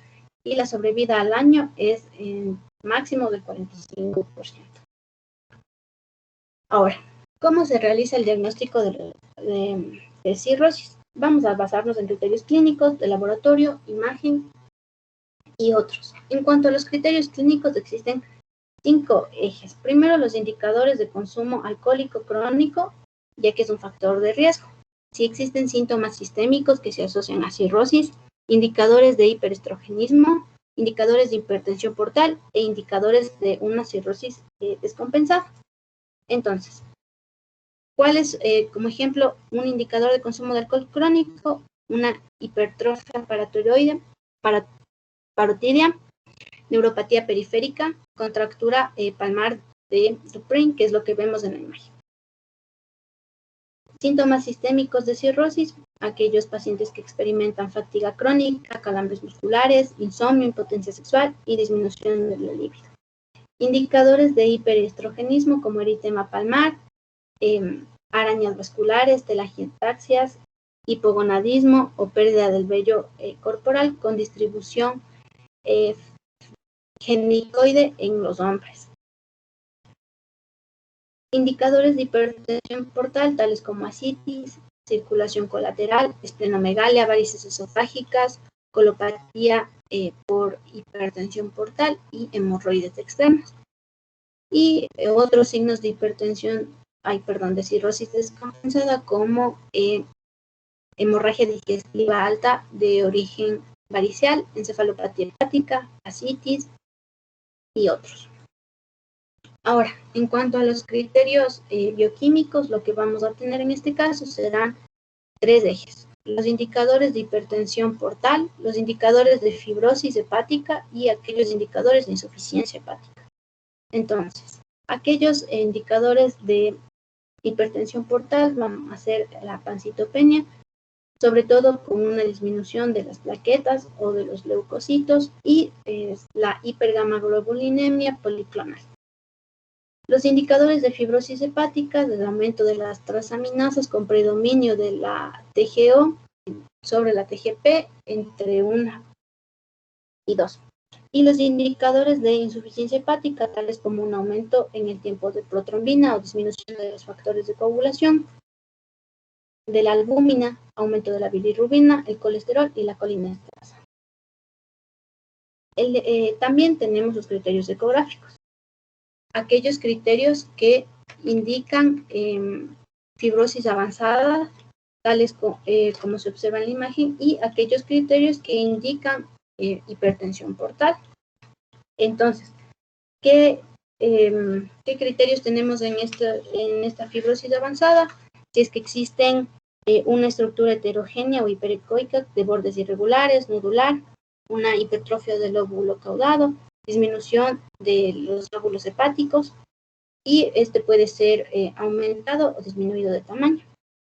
y la sobrevida al año es en máximo del 45%. Ahora, ¿cómo se realiza el diagnóstico de cirrosis? Vamos a basarnos en criterios clínicos, de laboratorio, imagen y otros. En cuanto a los criterios clínicos, existen 5 ejes. Primero, los indicadores de consumo alcohólico crónico, ya que es un factor de riesgo. Si existen síntomas sistémicos que se asocian a cirrosis, indicadores de hiperestrogenismo, indicadores de hipertensión portal e indicadores de una cirrosis descompensada. Entonces, ¿cuál es, como ejemplo, un indicador de consumo de alcohol crónico? Una hipertrofia paratiroide, parotidia, neuropatía periférica, contractura palmar de Duprin, que es lo que vemos en la imagen. Síntomas sistémicos de cirrosis, aquellos pacientes que experimentan fatiga crónica, calambres musculares, insomnio, impotencia sexual y disminución de la libido. Indicadores de hiperestrogenismo como eritema palmar, arañas vasculares, telangiectasias, hipogonadismo o pérdida del vello corporal con distribución genicoide en los hombres. Indicadores de hipertensión portal, tales como ascitis, circulación colateral, esplenomegalia, varices esofágicas, colopatía por hipertensión portal y hemorroides externas. Y otros signos de de cirrosis descompensada, como hemorragia digestiva alta de origen variceal, encefalopatía hepática, ascitis y otros. Ahora, en cuanto a los criterios bioquímicos, lo que vamos a tener en este caso serán 3 ejes. Los indicadores de hipertensión portal, los indicadores de fibrosis hepática y aquellos indicadores de insuficiencia hepática. Entonces, aquellos indicadores de hipertensión portal van a ser la pancitopenia, sobre todo con una disminución de las plaquetas o de los leucocitos, y la hipergamaglobulinemia policlonal. Los indicadores de fibrosis hepática, del aumento de las transaminasas con predominio de la TGO sobre la TGP entre 1 y 2. Y los indicadores de insuficiencia hepática, tales como un aumento en el tiempo de protrombina o disminución de los factores de coagulación, de la albúmina, aumento de la bilirrubina, el colesterol y la colinesterasa. También tenemos los criterios ecográficos, aquellos criterios que indican fibrosis avanzada, tales como se observa en la imagen, y aquellos criterios que indican hipertensión portal. Entonces, ¿qué criterios tenemos en esta fibrosis avanzada? Si es que existen una estructura heterogénea o hiperecoica de bordes irregulares, nodular, una hipertrofia del lóbulo caudado, disminución de los lóbulos hepáticos, y este puede ser aumentado o disminuido de tamaño.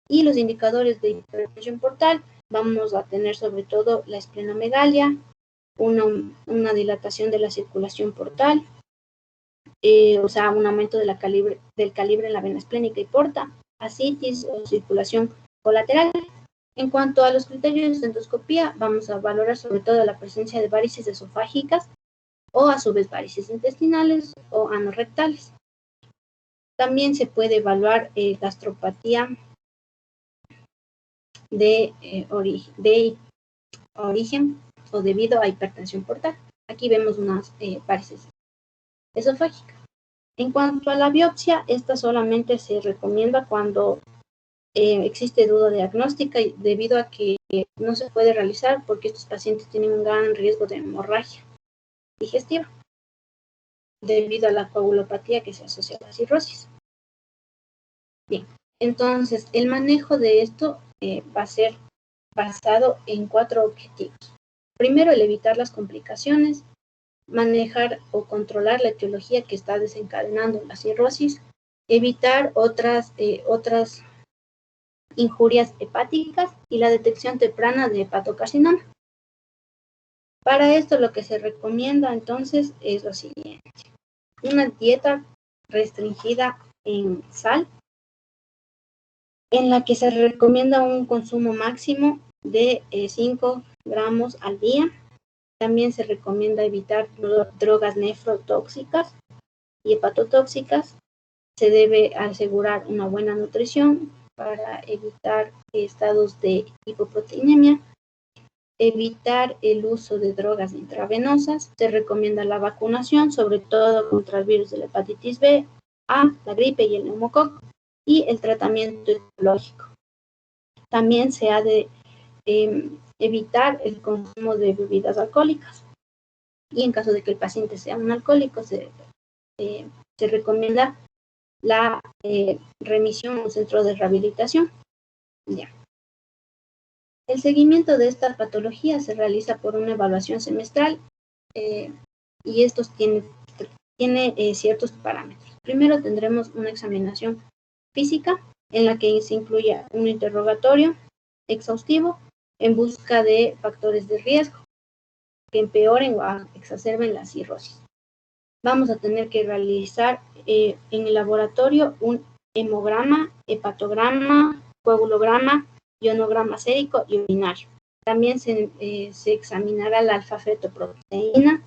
Y los indicadores de hipertensión portal, vamos a tener sobre todo la esplenomegalia, una dilatación de la circulación portal, o sea, un aumento del calibre en la vena esplénica y porta, ascitis o circulación colateral. En cuanto a los criterios de endoscopía, vamos a valorar sobre todo la presencia de varices esofágicas o a su vez varices intestinales o anorrectales. También se puede evaluar gastropatía de origen o debido a hipertensión portal. Aquí vemos unas varices esofágicas. En cuanto a la biopsia, esta solamente se recomienda cuando existe duda diagnóstica debido a que no se puede realizar porque estos pacientes tienen un gran riesgo de hemorragia digestiva debido a la coagulopatía que se asocia a la cirrosis. Bien, entonces el manejo de esto va a ser basado en 4 objetivos. Primero, el evitar las complicaciones, manejar o controlar la etiología que está desencadenando la cirrosis, evitar otras injurias hepáticas y la detección temprana de hepatocarcinoma. Para esto lo que se recomienda entonces es lo siguiente: una dieta restringida en sal, en la que se recomienda un consumo máximo de 5 gramos al día. También se recomienda evitar drogas nefrotóxicas y hepatotóxicas. Se debe asegurar una buena nutrición para evitar estados de hipoproteinemia, evitar el uso de drogas intravenosas. Se recomienda la vacunación, sobre todo contra el virus de la hepatitis B, A, la gripe y el neumococo, y el tratamiento etiológico. También se ha de evitar el consumo de bebidas alcohólicas. Y en caso de que el paciente sea un alcohólico, se recomienda la remisión a un centro de rehabilitación. Ya. El seguimiento de esta patología se realiza por una evaluación semestral y estos tiene ciertos parámetros. Primero tendremos una examinación física en la que se incluye un interrogatorio exhaustivo en busca de factores de riesgo que empeoren o exacerben la cirrosis. Vamos a tener que realizar en el laboratorio un hemograma, hepatograma, coagulograma, ionograma sérico y urinario. También se examinará la alfa-fetoproteína,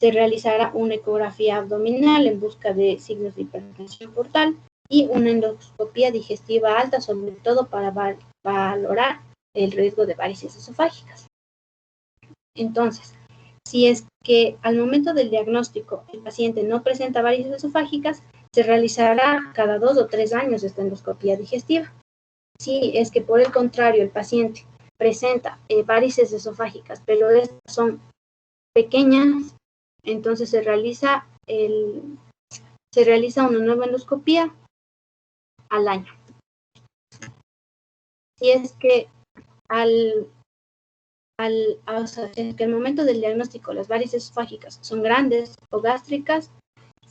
se realizará una ecografía abdominal en busca de signos de hipertensión portal y una endoscopía digestiva alta, sobre todo para valorar el riesgo de varices esofágicas. Entonces, si es que al momento del diagnóstico el paciente no presenta varices esofágicas, se realizará cada 2 o 3 años esta endoscopía digestiva. Si es que por el contrario el paciente presenta varices esofágicas, pero estas son pequeñas, entonces se realiza una nueva endoscopía al año. Si es que en el momento del diagnóstico las varices esofágicas son grandes o gástricas,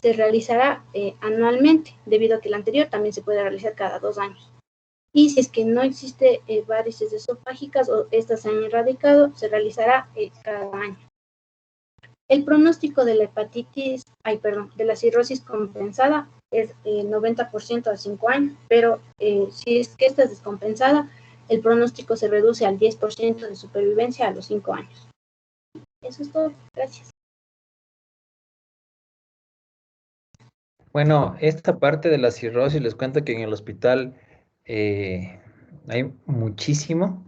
se realizará anualmente, debido a que el anterior también se puede realizar cada 2 años. Y si es que no existe varices esofágicas o estas se han erradicado, se realizará cada año. El pronóstico de de la cirrosis compensada es 90% a 5 años, pero si es que esta es descompensada, el pronóstico se reduce al 10% de supervivencia a los 5 años. Eso es todo. Gracias. Bueno, esta parte de la cirrosis, les cuento que en el hospital hay muchísimo.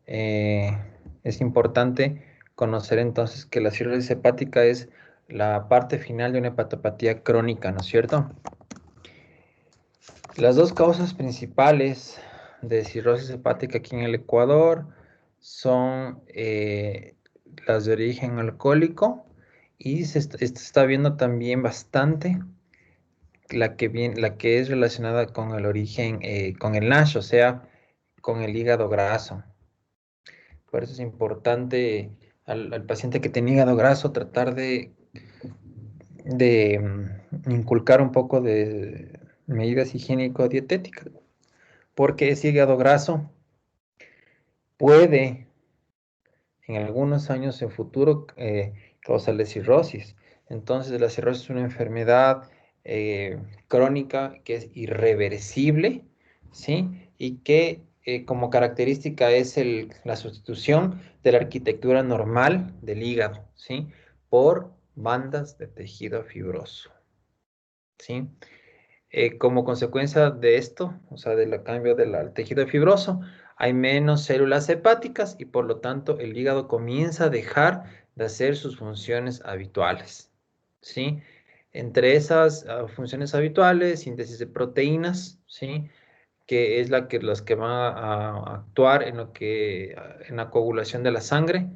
Es importante conocer entonces que la cirrosis hepática es la parte final de una hepatopatía crónica, ¿no es cierto? Las dos causas principales de cirrosis hepática aquí en el Ecuador son las de origen alcohólico y se está viendo también bastante la que es relacionada con el origen, con el NASH, o sea, con el hígado graso. Por eso es importante al paciente que tiene hígado graso tratar de inculcar un poco de medidas higiénico-dietéticas, porque ese hígado graso puede en algunos años en futuro causarle cirrosis. Entonces la cirrosis es una enfermedad crónica que es irreversible, ¿sí? Y que como característica es la sustitución de la arquitectura normal del hígado, ¿sí? Por bandas de tejido fibroso, ¿sí? Como consecuencia de esto, o sea, del cambio del tejido fibroso, hay menos células hepáticas y por lo tanto el hígado comienza a dejar de hacer sus funciones habituales, ¿sí? Entre esas funciones habituales, síntesis de proteínas, ¿sí? Que es las que van a actuar en la coagulación de la sangre,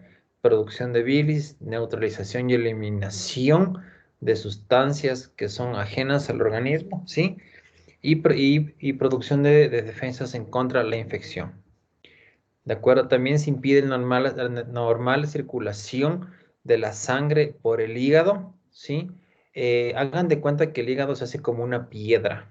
producción de bilis, neutralización y eliminación de sustancias que son ajenas al organismo, ¿sí? Y producción de defensas en contra de la infección. ¿De acuerdo? También se impide la normal circulación de la sangre por el hígado, ¿sí? Hagan de cuenta que el hígado se hace como una piedra.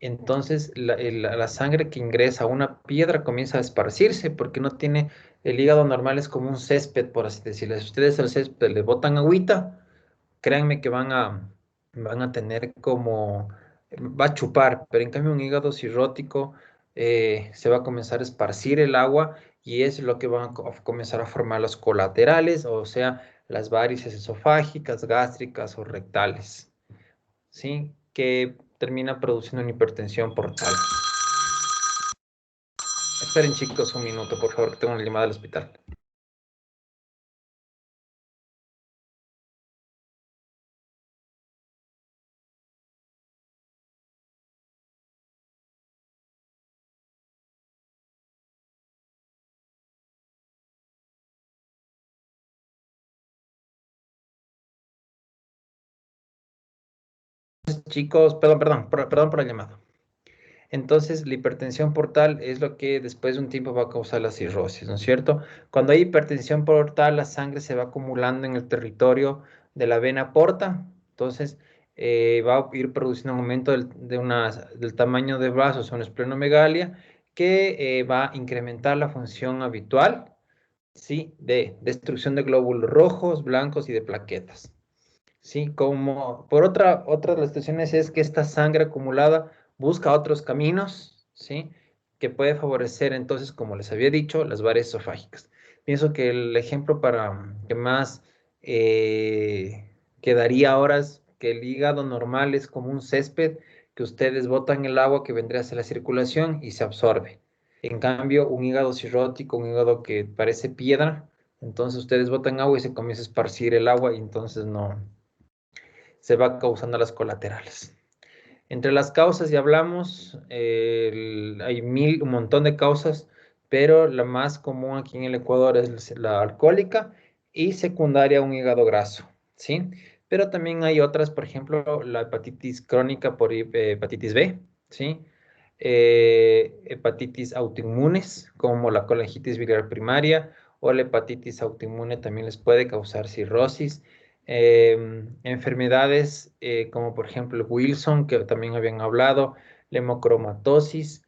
Entonces la sangre que ingresa a una piedra comienza a esparcirse porque no tiene, el hígado normal es como un césped, por así decirlo. Si ustedes al césped le botan agüita, créanme que van a tener como, va a chupar, pero en cambio un hígado cirrótico se va a comenzar a esparcir el agua y es lo que van a comenzar a formar los colaterales, o sea, las varices esofágicas, gástricas o rectales, ¿sí? Que termina produciendo una hipertensión portal. Esperen chicos un minuto, por favor, que tengo una llamada del hospital. Chicos, perdón por la llamada. Entonces, la hipertensión portal es lo que después de un tiempo va a causar la cirrosis, ¿no es cierto? Cuando hay hipertensión portal, la sangre se va acumulando en el territorio de la vena porta, entonces va a ir produciendo un aumento del tamaño de vasos o una esplenomegalia que va a incrementar la función habitual, ¿sí? De destrucción de glóbulos rojos, blancos y de plaquetas. Sí, como por otra de las situaciones es que esta sangre acumulada busca otros caminos, ¿sí? Que puede favorecer entonces, como les había dicho, las varices esofágicas. Pienso que el ejemplo para que más quedaría ahora es que el hígado normal es como un césped que ustedes botan el agua que vendría hacia la circulación y se absorbe. En cambio, un hígado cirrótico, un hígado que parece piedra, entonces ustedes botan agua y se comienza a esparcir el agua y entonces no se va causando las colaterales. Entre las causas ya hablamos, hay un montón de causas, pero la más común aquí en el Ecuador es la alcohólica y secundaria un hígado graso, ¿sí? Pero también hay otras, por ejemplo, la hepatitis crónica por hepatitis B, ¿sí? Hepatitis autoinmunes, como la colangitis biliar primaria, o la hepatitis autoinmune también les puede causar cirrosis. Enfermedades como por ejemplo el Wilson, que también habían hablado, la hemocromatosis,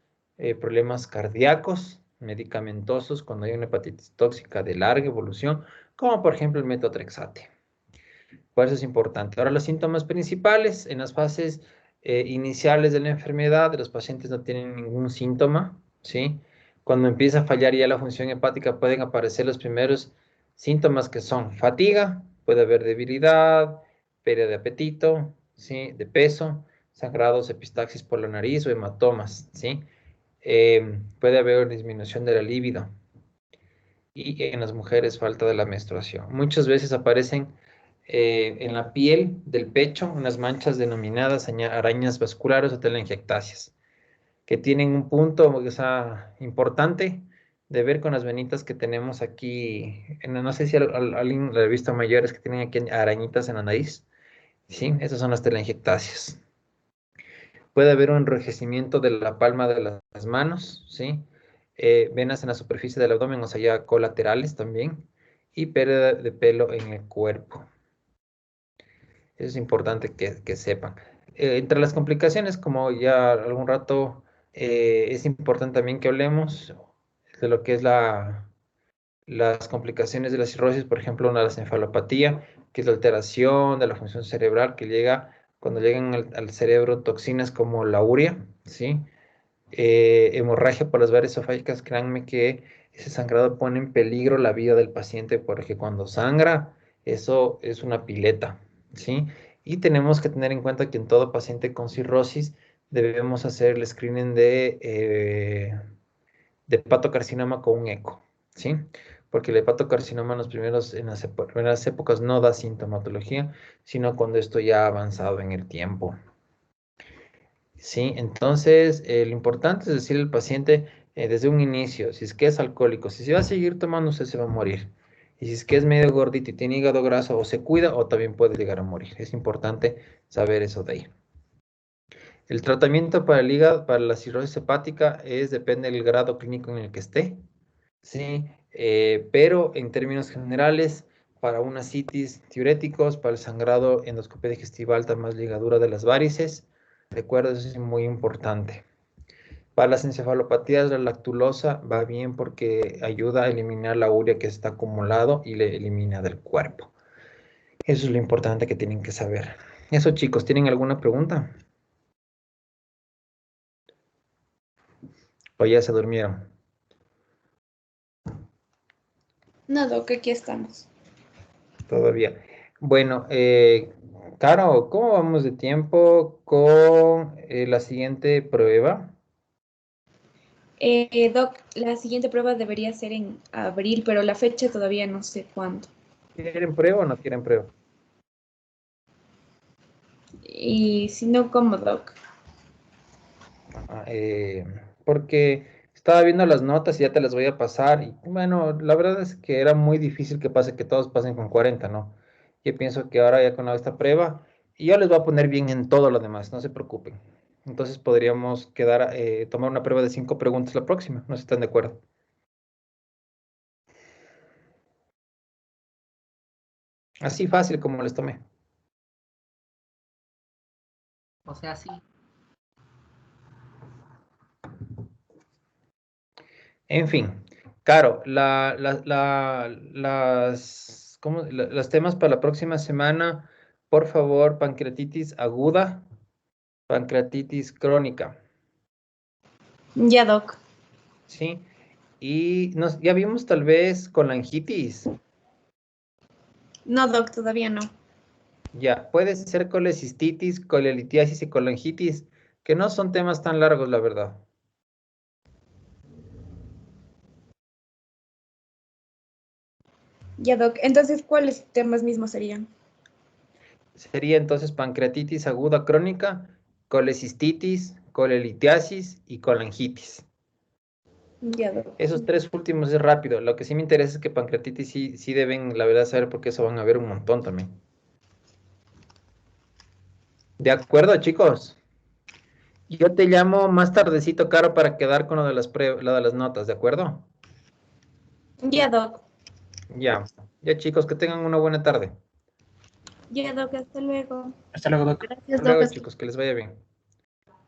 problemas cardíacos, medicamentosos cuando hay una hepatitis tóxica de larga evolución, como por ejemplo el metotrexate. Por eso es importante. Ahora, los síntomas principales en las fases iniciales de la enfermedad, los pacientes no tienen ningún síntoma, ¿sí? Cuando empieza a fallar ya la función hepática, pueden aparecer los primeros síntomas que son fatiga, puede haber debilidad, pérdida de apetito, ¿sí? De peso, sangrados, epistaxis por la nariz o hematomas, ¿sí? Puede haber disminución de la libido y en las mujeres falta de la menstruación. Muchas veces aparecen en la piel del pecho unas manchas denominadas arañas vasculares o telangiectasias, que tienen un punto, o sea, importante de ver con las venitas que tenemos aquí. No sé si alguien lo ha visto, mayores que tienen aquí arañitas en la nariz. Sí, esas son las telangiectasias. Puede haber un enrojecimiento de la palma de las manos, ¿sí? Venas en la superficie del abdomen, o sea, ya colaterales también, y pérdida de pelo en el cuerpo. Eso es importante que sepan. Entre las complicaciones, como ya algún rato, es importante también que hablemos de lo que es las complicaciones de la cirrosis, por ejemplo, una de la encefalopatía, que es la alteración de la función cerebral que llega cuando llegan al cerebro toxinas como la urea, ¿sí? Hemorragia por las varices esofágicas, créanme que ese sangrado pone en peligro la vida del paciente porque cuando sangra, eso es una pileta, ¿sí? Y tenemos que tener en cuenta que en todo paciente con cirrosis debemos hacer el screening de hepatocarcinoma con un eco, ¿sí? Porque el hepatocarcinoma en las primeras épocas no da sintomatología, sino cuando esto ya ha avanzado en el tiempo. Sí, entonces lo importante es decirle al paciente desde un inicio, si es que es alcohólico, si se va a seguir tomando, usted se va a morir. Y si es que es medio gordito y tiene hígado graso, o se cuida o también puede llegar a morir. Es importante saber eso de ahí. El tratamiento para el hígado, para la cirrosis hepática, depende del grado clínico en el que esté. Sí, pero en términos generales, para una citis, diuréticos, para el sangrado, endoscopia digestiva alta más ligadura de las varices. Recuerda, eso es muy importante. Para las encefalopatías, la lactulosa va bien porque ayuda a eliminar la urea que está acumulado y le elimina del cuerpo. Eso es lo importante que tienen que saber. Eso, chicos, ¿tienen alguna pregunta? ¿O ya se durmieron? No, Doc, aquí estamos. Todavía. Bueno, Caro, ¿cómo vamos de tiempo con la siguiente prueba? Doc, la siguiente prueba debería ser en abril, pero la fecha todavía no sé cuándo. ¿Quieren prueba o no quieren prueba? Y si no, ¿cómo, Doc? Ah, porque estaba viendo las notas y ya te las voy a pasar. Y bueno, la verdad es que era muy difícil que pase, que todos pasen con 40, ¿no? Yo pienso que ahora ya con esta prueba, y yo les voy a poner bien en todo lo demás, no se preocupen. Entonces podríamos tomar una prueba de 5 preguntas la próxima, no sé si están de acuerdo. Así fácil como les tomé. O sea, sí. En fin, Caro, las temas para la próxima semana, por favor, pancreatitis aguda, pancreatitis crónica, Ya, Doc. ¿sí? Y ya vimos tal vez colangitis, No, Doc, todavía no. ya, puede ser colecistitis, colelitiasis y colangitis, que no son temas tan largos, la verdad. Ya, Doc. Entonces, ¿cuáles temas mismos serían? Sería entonces pancreatitis aguda crónica, colecistitis, colelitiasis y colangitis. Ya, Doc. Esos 3 últimos es rápido. Lo que sí me interesa es que pancreatitis sí deben, la verdad, saber porque eso van a ver un montón también. De acuerdo, chicos. Yo te llamo más tardecito, Caro, para quedar con lo de lo de las notas, ¿de acuerdo? Ya, Doc. Ya. Ya, chicos, que tengan una buena tarde. Ya, Doc, hasta luego. Hasta luego, Doc. Gracias, Hasta Doc. luego, chicos, que les vaya bien.